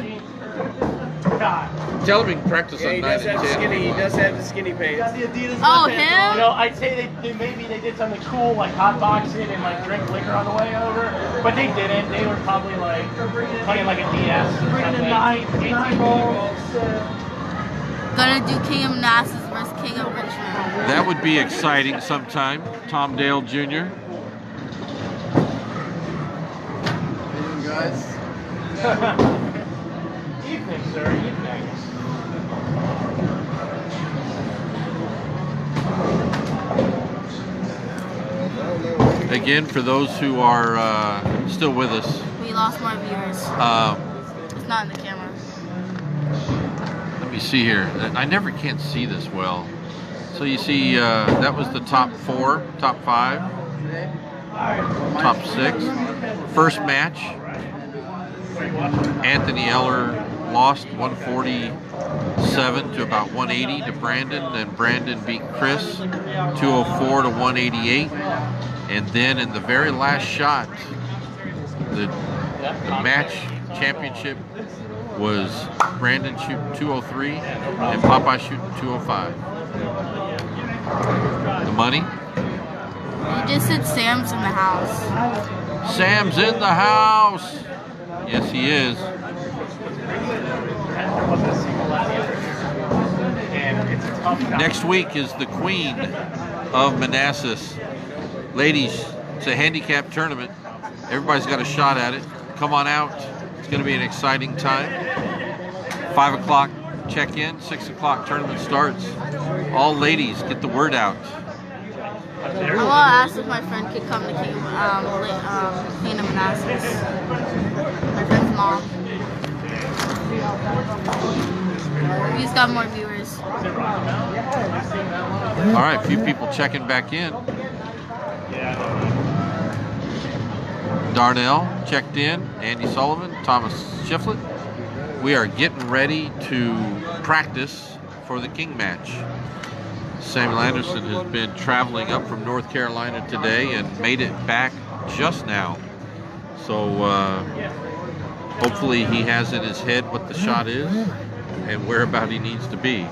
God. Tell him he can practice Yeah, on he 9 does and have the 10. skinny. He does have the skinny pants. Oh, You him? know, I'd say they maybe they did something cool, like hot boxing and like drink liquor on the way over, but they didn't. They were probably like playing like a DS or something. Gonna do King of Manassas versus King of Richmond. That would be exciting sometime. Tom Dale Jr. Evening, sir. Evening. Again, for those who are still with us, We lost more viewers. It's not in the camera. let me see here. I never can't see this well. So you see, that was the top 4, top 5, top 6. First match, Anthony Eller lost 147 to about 180 to Brandon, and Brandon beat Chris 204 to 188. And then in the very last shot, the match championship was Brandon shooting 203 and Popeye shooting 205. The money? You just said Sam's in the house. Sam's in the house. Yes, he is. Next week is the Queen of Manassas. Ladies, it's a handicap tournament. Everybody's got a shot at it. Come on out. It's going to be an exciting time. 5 o'clock check-in, 6 o'clock tournament starts. All ladies, get the word out. I want to ask if my friend could come to King of Manassas. My friend's mom. He's got more viewers. All right, a few people checking back in. Darnell checked in, Andy Sullivan, Thomas Shiflett. We are getting ready to practice for the King match. Samuel Anderson has been traveling up from North Carolina today and made it back just now. So hopefully he has in his head what the shot is and whereabout he needs to be.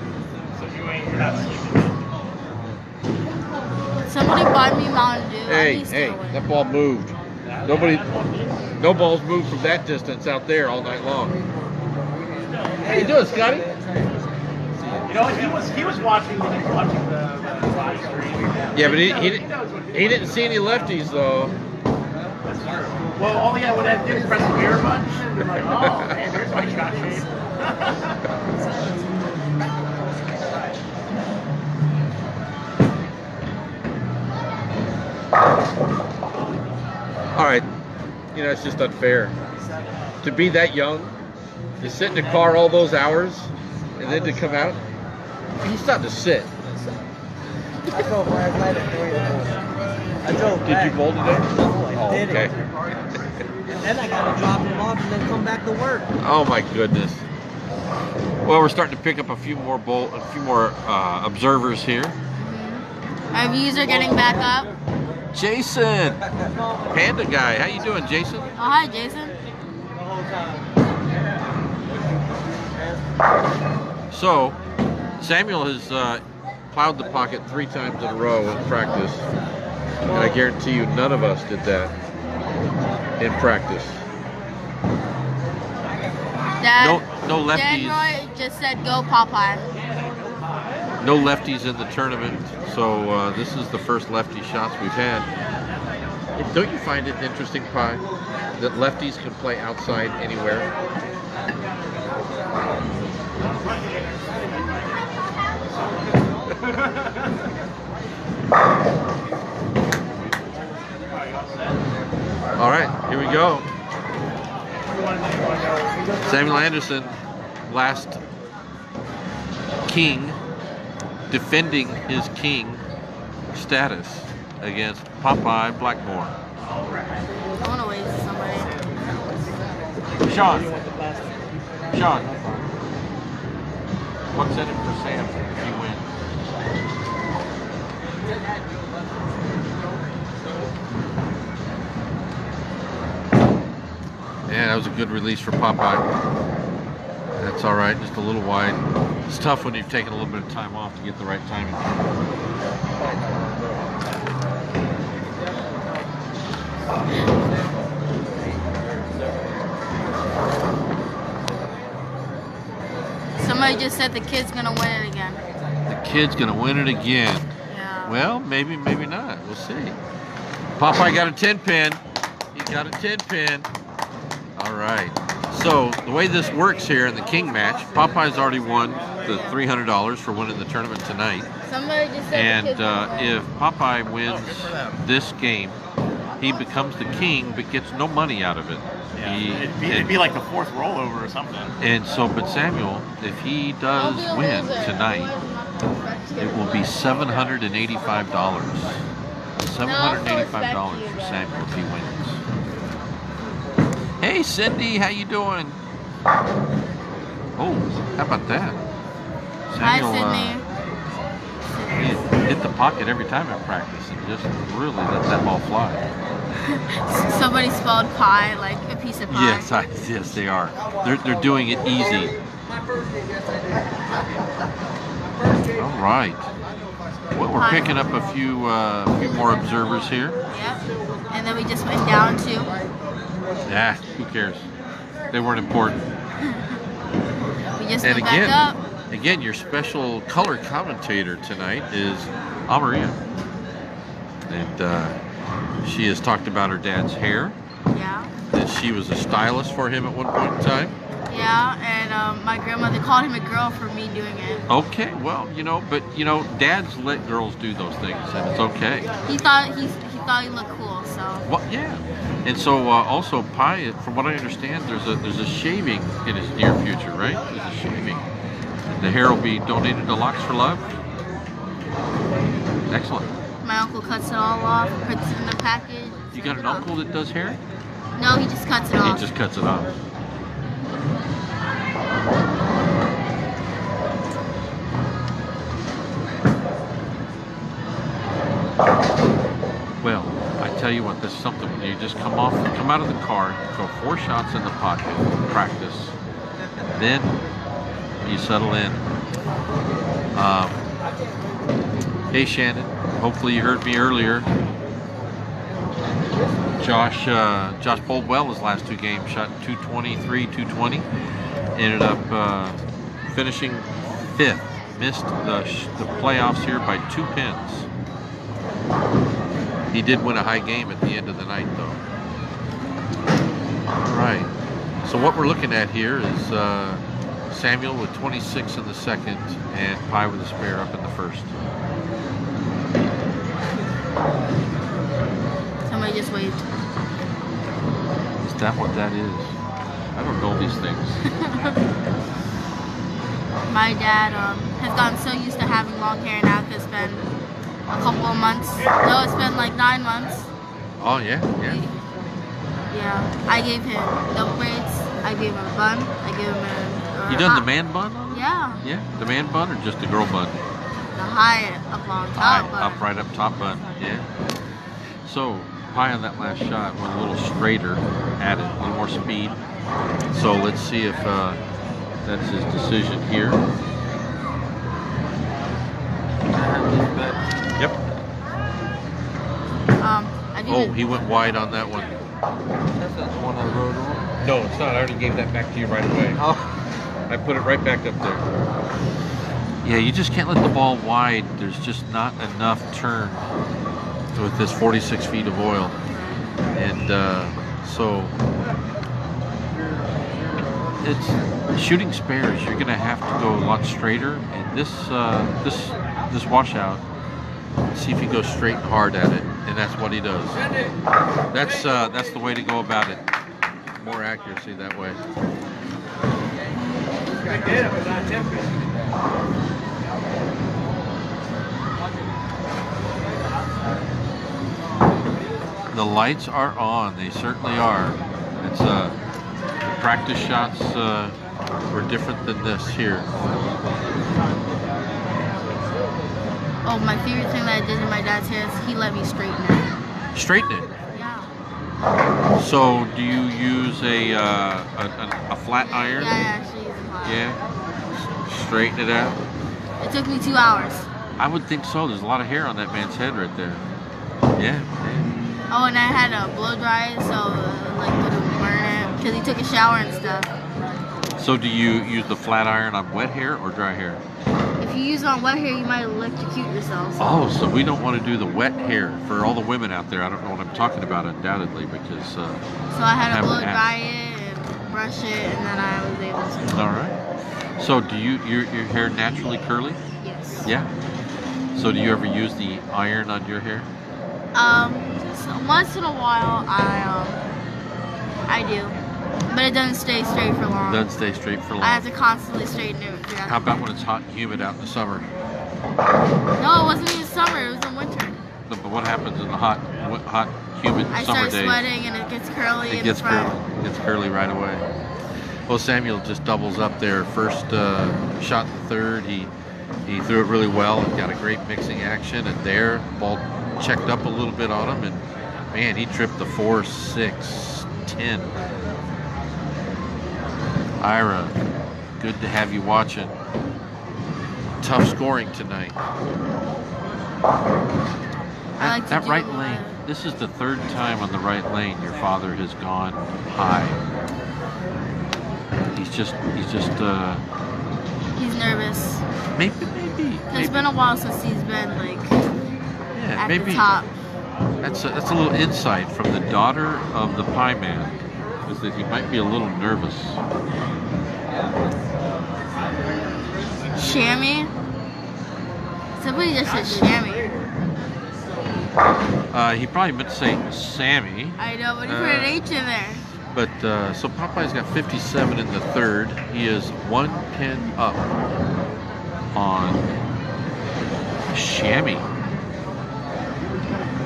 Somebody buy me Mountain Dew. Hey, that ball moved. No balls moved from that distance out there all night long. How you doing, Scotty? You know, he was watching the live stream. Yeah, but he didn't see any lefties though. Well, all he had was that did press the mirror button, and they're like, oh man, there's my shot shape. All right, you know, it's just unfair to be that young, to sit in the car all those hours, and then to come out. He's not to sit. I drove last night at 3 in the morning. I drove Did back. you bowl today? No, I Oh, didn't. okay. Then I got to drop him off and then come back to work. Oh my goodness. Well, we're starting to pick up a few more observers here. Our views are getting back up. Jason, Panda guy, how you doing, Jason? Oh, hi, Jason. The whole time. So, Samuel has plowed the pocket 3 times in a row in practice, and I guarantee you none of us did that in practice. Dad, No lefties. Dad Roy just said, go Popeye. No lefties in the tournament, so this is the first lefty shots we've had. Don't you find it interesting, Pi, that lefties can play outside anywhere? All right, here we go. Samuel Anderson, last king, defending his king status against Popeye Blackmore. I want to wave to somebody. Sean, what's in it for Sam if he wins? Yeah, that was a good release for Popeye. That's all right, just a little wide. It's tough when you've taken a little bit of time off to get the right timing. Somebody just said the kid's going to win it again. The kid's gonna win it again. Yeah. Well, maybe not. We'll see. Popeye got a 10-pin. He got a 10-pin. All right. So the way this works here in the King match, Popeye's already won the $300 for winning the tournament tonight. Somebody just said And the kid's gonna win. if Popeye wins this game, he becomes the king but gets no money out of it. Yeah, it'd be like the 4th rollover or something. And so, but Samuel, if he does win tonight, it will be $785. $785 for Samuel if he wins. Hey Cindy, how you doing? Oh, how about that? Hi, Samuel, Sydney. he hit the pocket every time in practice and just really let that ball fly. Somebody spelled pie like a piece of pie. Yes, they are. They're doing it easy. All right. Well, we're picking up a few more observers here. Yep. And then we just went down to. Yeah, who cares? They weren't important. We just And went back up. again, your special color commentator tonight is Amaria. And she has talked about her dad's hair. Yeah. That she was a stylist for him at one point in time. Yeah, and my grandmother called him a girl for me doing it. Okay, well, dads let girls do those things, and it's okay. He thought he looked cool, so. Well, yeah. And so also, Pi, from what I understand, there's a shaving in his near future, right? There's a shaving. And the hair will be donated to Locks for Love. Excellent. My uncle cuts it all off, puts it in the package. You got an uncle that does hair? No, he just cuts it He off. just cuts it off. Well, I tell you what, this is something when you just come out of the car, throw 4 shots in the pocket, practice, then you settle in. Hey Shannon, hopefully you heard me earlier. Josh bowled well his last 2 games, shot 223, 220, ended up finishing 5th. Missed the playoffs here by 2 pins. He did win a high game at the end of the night, though. All right. So what we're looking at here is Samuel with 26 in the second and Pie with a spare up in the first. Somebody just waved. Is that what that is? I don't know these things. My dad has gotten so used to having long hair now that it's been a couple of months. No, it's been like 9 months. Oh yeah, yeah. Yeah, I gave him double braids. I gave him a bun. I gave him a. You done the man bun on him? Yeah. Yeah, the man bun or just the girl bun? The high up on top. Up right up top bun. Yeah. So Pie on that last shot went a little straighter, added a little more speed. So let's see if that's his decision here. Yep. He went wide on that one. That's the one I wrote on. No, it's not. I already gave that back to you right away. Oh. I put it right back up there. Yeah, you just can't let the ball wide. There's just not enough turn with this 46 feet of oil. And so it's shooting spares. You're going to have to go a lot straighter. And this washout, see if he goes straight and hard at it. And that's what he does. That's the way to go about it. More accuracy that way. The lights are on. They certainly are. It's the practice shots were different than this here. Oh, my favorite thing that I did in my dad's hair is he let me straighten it. Straighten it. Yeah. So do you use a flat iron? Yeah, I actually use a flat iron. Yeah. Straighten it out. It took me 2 hours. I would think so. There's a lot of hair on that man's head right there. Yeah. Oh, and I had a blow dry it so like wouldn't burn it because he took a shower and stuff. So do you use the flat iron on wet hair or dry hair? If you use it on wet hair, you might electrocute yourself. Oh, so we don't want to do the wet hair. For all the women out there, I don't know what I'm talking about undoubtedly because... So I had to blow haven't dry it and brush it and then I was able to. All right. So do your hair naturally curly? Yes. Yeah. So do you ever use the iron on your hair? So once in a while I do. But it doesn't stay straight for long. Doesn't stay straight for long. I have to constantly straighten it. Yeah. How about when it's hot and humid out in the summer? No, it wasn't even summer. It was in winter. But what happens in the hot, humid I summer start days? sweating and it gets curly. It gets curly. It gets curly right away. Well, Samuel just doubles up there. First shot in the third, he threw it really well and got a great mixing action. And there, ball checked up a little bit on him, and man, he tripped the 4, 6, 10. Ira, good to have you watching. Tough scoring tonight. That right lane. This is the 3rd time on the right lane your father has gone high. He's nervous. Maybe. It's been a while since he's been like at maybe the top. That's a little insight from the daughter of the Pie Man, is that he might be a little nervous. Shammy? Somebody just said Shammy. He probably meant to say Sammy. I know, but he put an H in there. But so Popeye's got 57 in the third. He is 1 pin up on Shammy.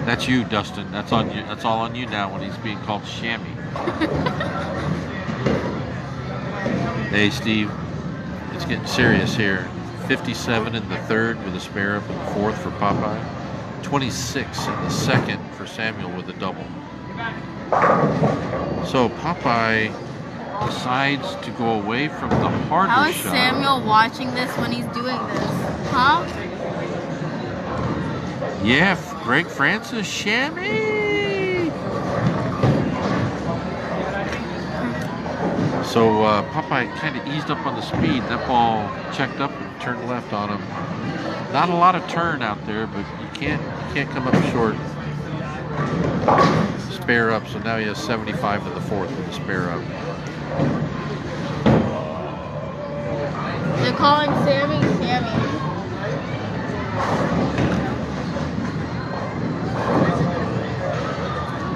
That's you, Dustin. That's on you. That's all on you now when he's being called Shammy. Hey, Steve, it's getting serious here. 57 in the third with a spare up in the fourth for Popeye. 26 in the second for Samuel with a double. So Popeye decides to go away from the harder How is shot. Samuel watching this when he's doing this? Huh? Yeah, Greg Francis, chamois. So Popeye kind of eased up on the speed. That ball checked up and turned left on him. Not a lot of turn out there, but you can't come up short. Spare up, so now he has 75 in the fourth with a spare up. They're calling Sammy Sammy.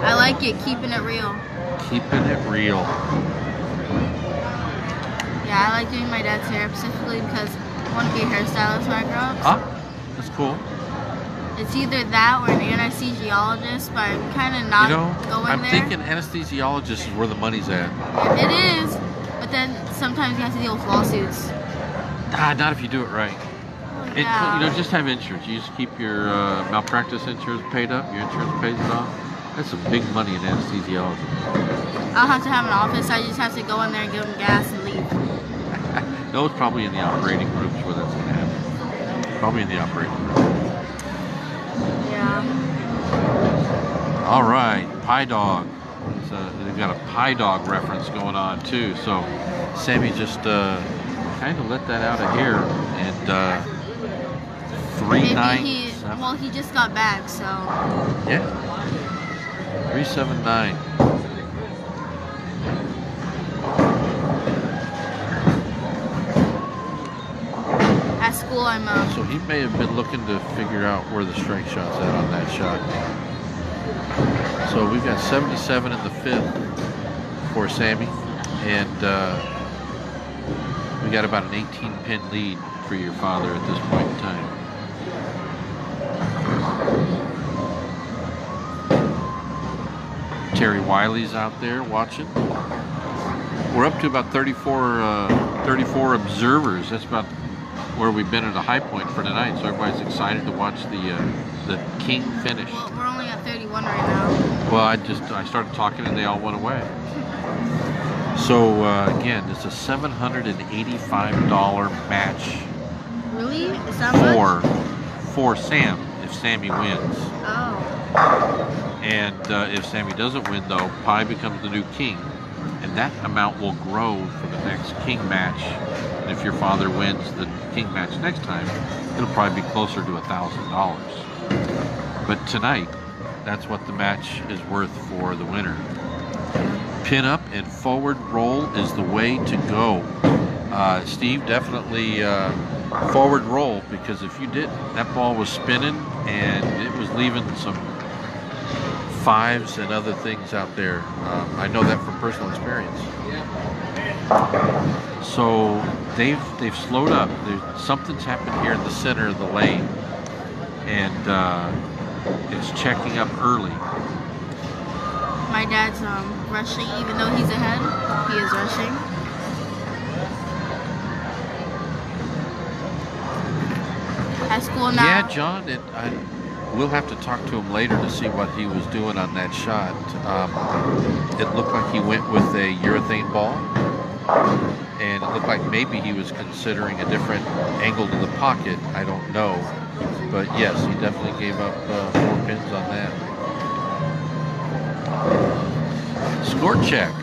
I like it, keeping it real. Keeping it real. Yeah, I like doing my dad's hair specifically because I want to be a hairstylist when I grow up. Ah, that's cool. It's either that or an anesthesiologist, but I'm kind of not You know, going I'm there. thinking anesthesiologist is where the money's at. It is, but then sometimes you have to deal with lawsuits. Ah, not if you do it right. Yeah. You know, just have insurance. You just keep your malpractice insurance paid up. Your insurance pays it off. That's some big money in anesthesiology. I don't have to have an office. I just have to go in there and give them gas and leave. No, it's probably in the operating rooms where that's going to happen. Probably in the operating room. Yeah. All right, Pie Dog. They've got a Pie Dog reference going on too. So Sammy just kind of let that out of here, and 397. Well, he just got back, so. Yeah. 379. At school, I'm So he may have been looking to figure out where the strike shot's at on that shot. So we've got 77 in the fifth for Sammy, and we got about an 18-pin lead for your father at this point in time. Terry Wiley's out there watching. We're up to about 34 observers. That's about where we've been at a high point for tonight. So everybody's excited to watch the King finish. Well, we're only at 31 right now. Well, I started talking and they all went away. So again, it's a $785 match Really? Is that much? for Sam if Sammy wins. Oh. And if Sammy doesn't win, though, Pie becomes the new king, and that amount will grow for the next king match. And if your father wins the king match next time, it'll probably be closer to $1,000. But tonight, that's what the match is worth for the winner. Pin up and forward roll is the way to go. Steve, definitely forward roll, because if you didn't, that ball was spinning and it was leaving some fives and other things out there. I know that from personal experience. So they've slowed up. Something's happened here in the center of the lane, and it's checking up early. My dad's rushing, even though he's ahead. He is rushing. At school now. Yeah, John, we'll have to talk to him later to see what he was doing on that shot. It looked like he went with a urethane ball, and it looked like maybe he was considering a different angle to the pocket. I don't know, but yes, he definitely gave up 4 pins on that. Score check.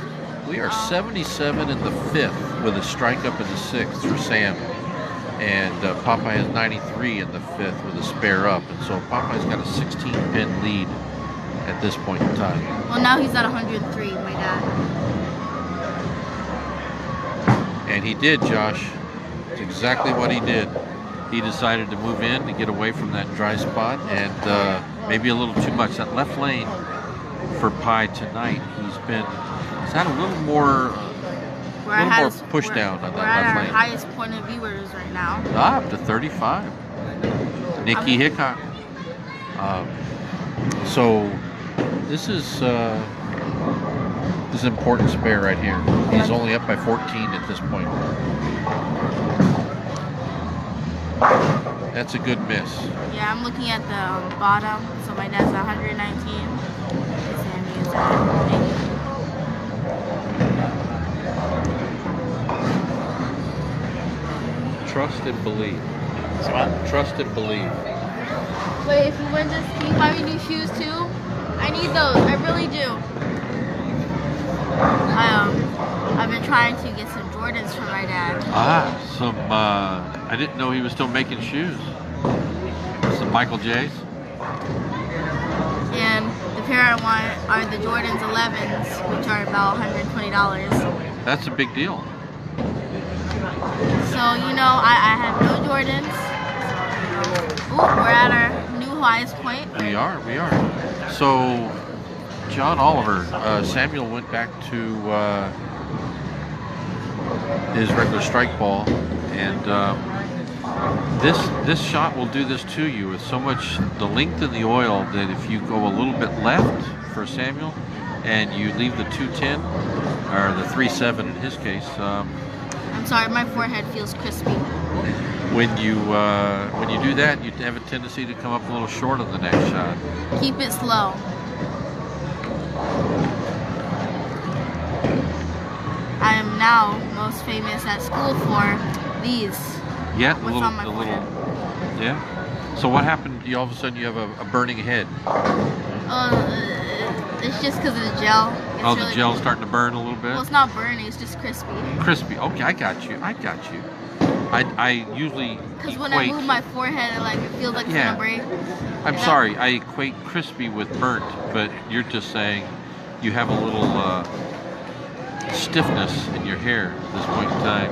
We are 77 in the fifth with a strike up in the sixth for Sam. And Popeye has 93 in the fifth with a spare up. And so Popeye's got a 16-pin lead at this point in time. Well, now he's at 103, my dad. And he did, Josh. It's exactly what he did. He decided to move in to get away from that dry spot, and maybe a little too much. That left lane for Pie tonight, he's had a little more push down on that left lane. We're at our highest point of viewers right now. Up to 35. Nikki Hickok. So this is This is an important spare right here. He's only up by 14 at this point. That's a good miss. Yeah, I'm looking at the bottom. So my dad's 119. Sammy is at 80. Trust and believe. What? Trust and believe. Wait, if you win this, can you buy me new shoes too? I need those. I really do. I've been trying to get some Jordans for my dad. I didn't know he was still making shoes. Some Michael J's. And the pair I want are the Jordans 11s, which are about $120. That's a big deal. So, you know, I have no Jordans. So, ooh, we're at our new highest point. We are. So, John Oliver, Samuel went back to his regular strike ball, and this shot will do this to you with so much the length in the oil that if you go a little bit left for Samuel and you leave the 210 or the 3.7 in his case. I'm sorry, my forehead feels crispy. When you do that, you have a tendency to come up a little short on the next shot. Keep it slow. I am now most famous at school for these. Yeah, What's on my forehead? Yeah. So what happened? You all of a sudden you have a burning head. It's just because of the gel. It's The gel's starting to burn a little bit. Well, it's not burning. It's just crispy. Crispy. Okay, I got you. I usually Because when I move my forehead, it feels like it's gonna break. I'm sorry. I equate crispy with burnt, but you're just saying you have a little stiffness in your hair at this point in time.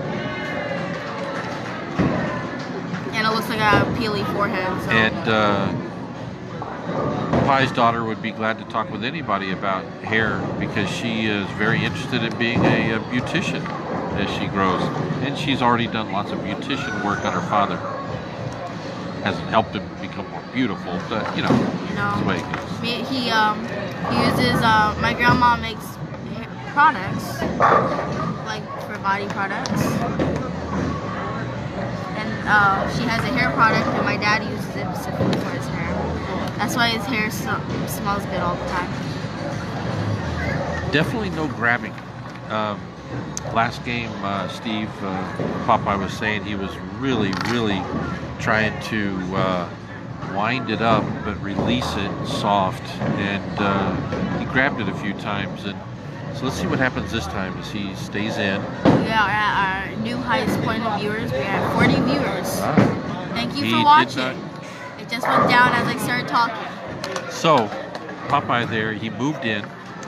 And it looks like I have a peely forehead. So. And Pie's daughter would be glad to talk with anybody about hair because she is very interested in being a beautician as she grows. And she's already done lots of beautician work on her father. Hasn't helped him become more beautiful, but that's the way it goes. He uses, my grandma makes products, like for body products. And she has a hair product and my dad uses it specifically for his hair. That's why his hair smells good all the time. Definitely no grabbing. Last game, Steve, Popeye was saying he was really trying to wind it up but release it soft, and he grabbed it a few times. And so let's see what happens this time as he stays in. We are at our new highest point of viewers. We have 40 viewers. Thank you for watching. It just went down as I started talking. So, Popeye there, he moved in,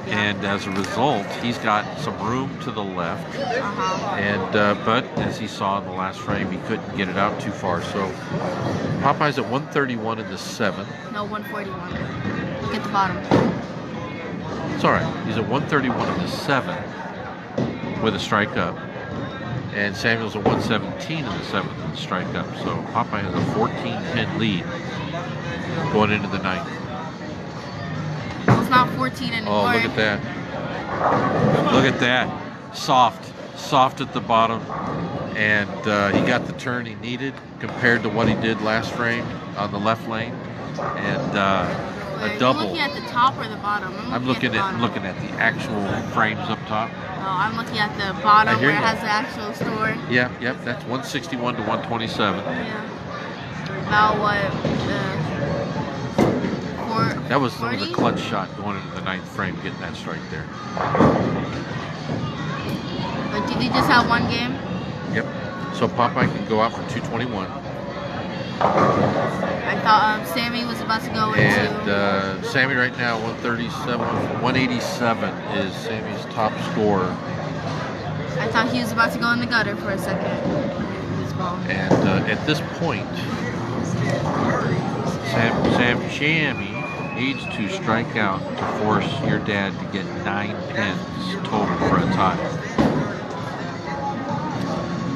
and as a result, he's got some room to the left. And but as he saw in the last frame, he couldn't get it out too far. So, Popeye's at 131 in the 7th. No, 141. Look at the bottom. It's all right. He's at 131 in the 7th with a strike up. And Samuel's at 117 in the 7th with a strike up. So Popeye has a 14-pin lead going into the 9th. Well, it's not 14 anymore. Oh, look at that. Look at that. Soft at the bottom. And he got the turn he needed compared to what he did last frame on the left lane. And a double. Are you looking at the top or the bottom? I'm looking at the actual frames up top. Oh, I'm looking at the bottom where it has the actual store. Yeah, yep, that's 161 to 127. Yeah. About what? That was a clutch shot going into the 9th frame, getting that strike there. But did he just have one game? Yep. So Popeye can go out for 221. I thought Sammy was about to go into. And Sammy right now 187 is Sammy's top scorer. I thought he was about to go in the gutter for a second. And at this point, Sammy needs to strike out to force your dad to get 9 pins total for a tie.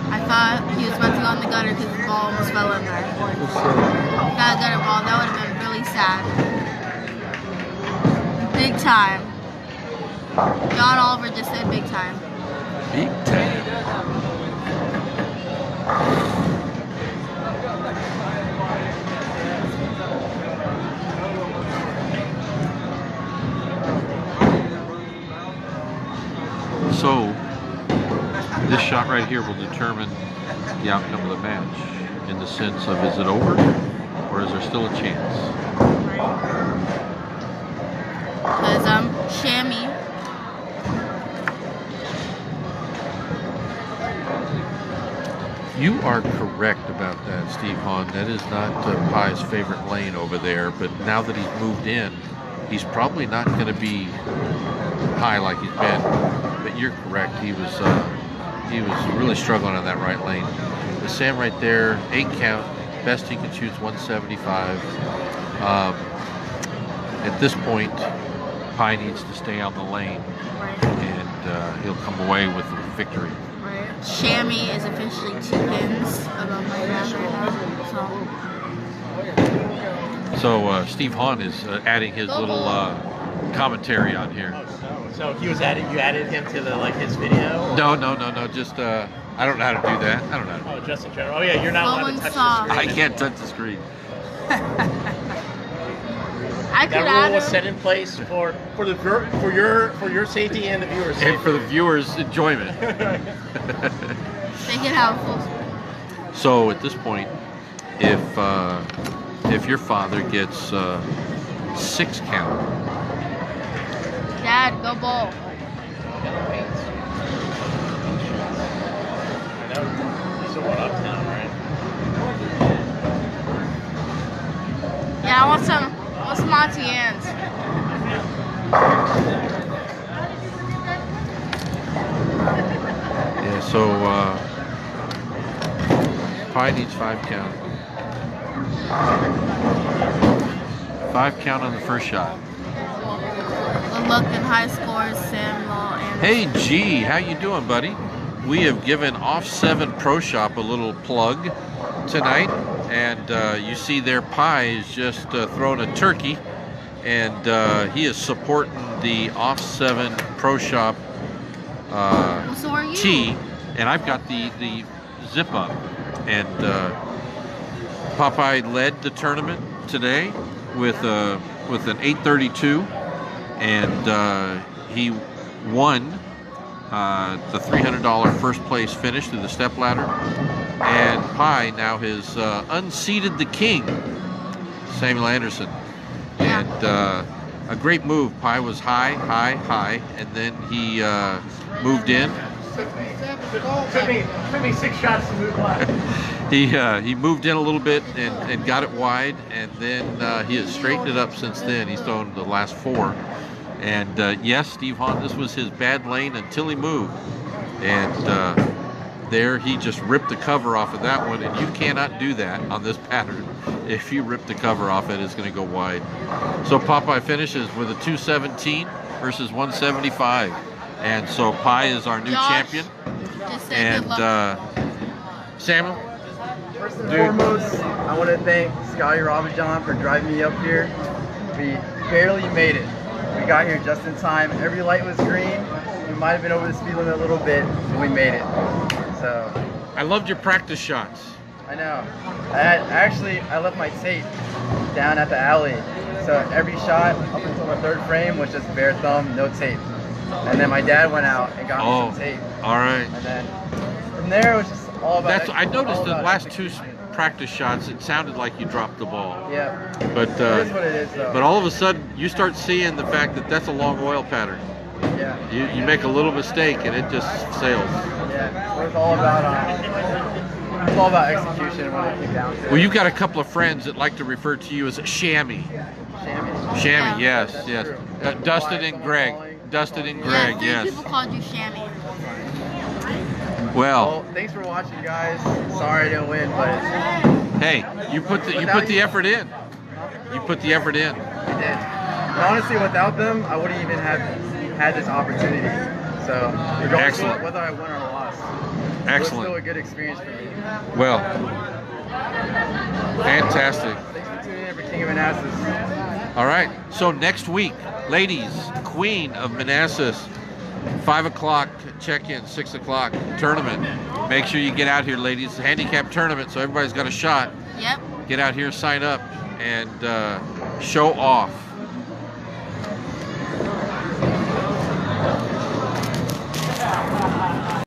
I thought he was about to go in the gutter because the ball almost fell in there. That gutter ball, that would have been really sad. Big time. John Oliver just said big time. Big time. So, this shot right here will determine the outcome of the match in the sense of, is it over or is there still a chance? Because Shammy. You are correct about that, Steve Hahn. That is not Pie's favorite lane over there, but now that he's moved in, he's probably not going to be high like he's been. But you're correct. He was really struggling on that right lane. The Sam right there, 8 count. Best he can shoot's 175. At this point, Pie needs to stay on the lane, and he'll come away with the victory. Right. Shammy is officially 2 pins above my ground right now. So Steve Hahn is adding his little commentary on here. So he was added. You added him to the his video? Or? No. Just I don't know how to do that. I don't know. How to do Oh, just in general. Oh yeah, you're not allowed to touch the screen. I can't touch the screen. I could That rule was add set in place for your safety and the viewers' safety. And for the viewers' enjoyment. they can have full. So at this point, if your father gets 6 count, Dad, go bowl. I know. He's the one uptown, right? Yeah, I want some Montians. yeah. So Pie needs 5 count. 5 count on the first shot. Good luck and high scores, Samuel and. Hey G, how you doing, buddy? We have given Off 7 Pro Shop a little plug tonight, and you see there Pie is just throwing a turkey, and he is supporting the Off 7 Pro Shop So are you. tee, and I've got the zip up, and Popeye led the tournament today with an 832, and he won the $300 first place finish through the step ladder, and Pie now has unseated the king, Samuel Anderson, and a great move. Pie was high, and then he moved in. Took me 6 shots to move left. He moved in a little bit and got it wide, and then he has straightened it up since then. He's thrown the last 4. And yes, Steve Hahn, this was his bad lane until he moved. And there he just ripped the cover off of that one, and you cannot do that on this pattern. If you rip the cover off it, it's going to go wide. So Popeye finishes with a 217 versus 175. And so Pie is our new champion. Just say And good luck. Samuel? First and foremost, I want to thank Scotty Robinson for driving me up here. We barely made it. We got here just in time. Every light was green. We might have been over the speed limit a little bit, but we made it. So I loved your practice shots. I know. I left my tape down at the alley. So every shot up until the 3rd frame was just bare thumb, no tape. And then my dad went out and got me some tape. All right. And then from there it was just all about. I noticed the last 2 execution. practice shots, it sounded like you dropped the ball. Yeah. But It is what it is, though. but all of a sudden you start seeing the fact that that's a long oil pattern. Yeah. You make a little mistake and it just sails. Yeah. So it's all about execution when it came down to it. Well, you've got a couple of friends that like to refer to you as a Shammy. Shammy. Shammy, yes, That's yes. true. Dustin and Greg. Dustin and Greg, Yeah, 3 yes. people called you Shammy. Well, Thanks for watching, guys. Sorry I didn't win, but hey, you put the effort in. You put the effort in. I did. But honestly, without them, I wouldn't even have had this opportunity. So, regardless Excellent. of whether I won or lost, it was Excellent. still a good experience for me. Well, fantastic. Thanks for tuning in for King of Manassas. All right. So next week, ladies, Queen of Manassas, 5 o'clock check-in, 6 o'clock tournament. Make sure you get out here, ladies. Handicap tournament, so everybody's got a shot. Yep. Get out here, sign up, and show off.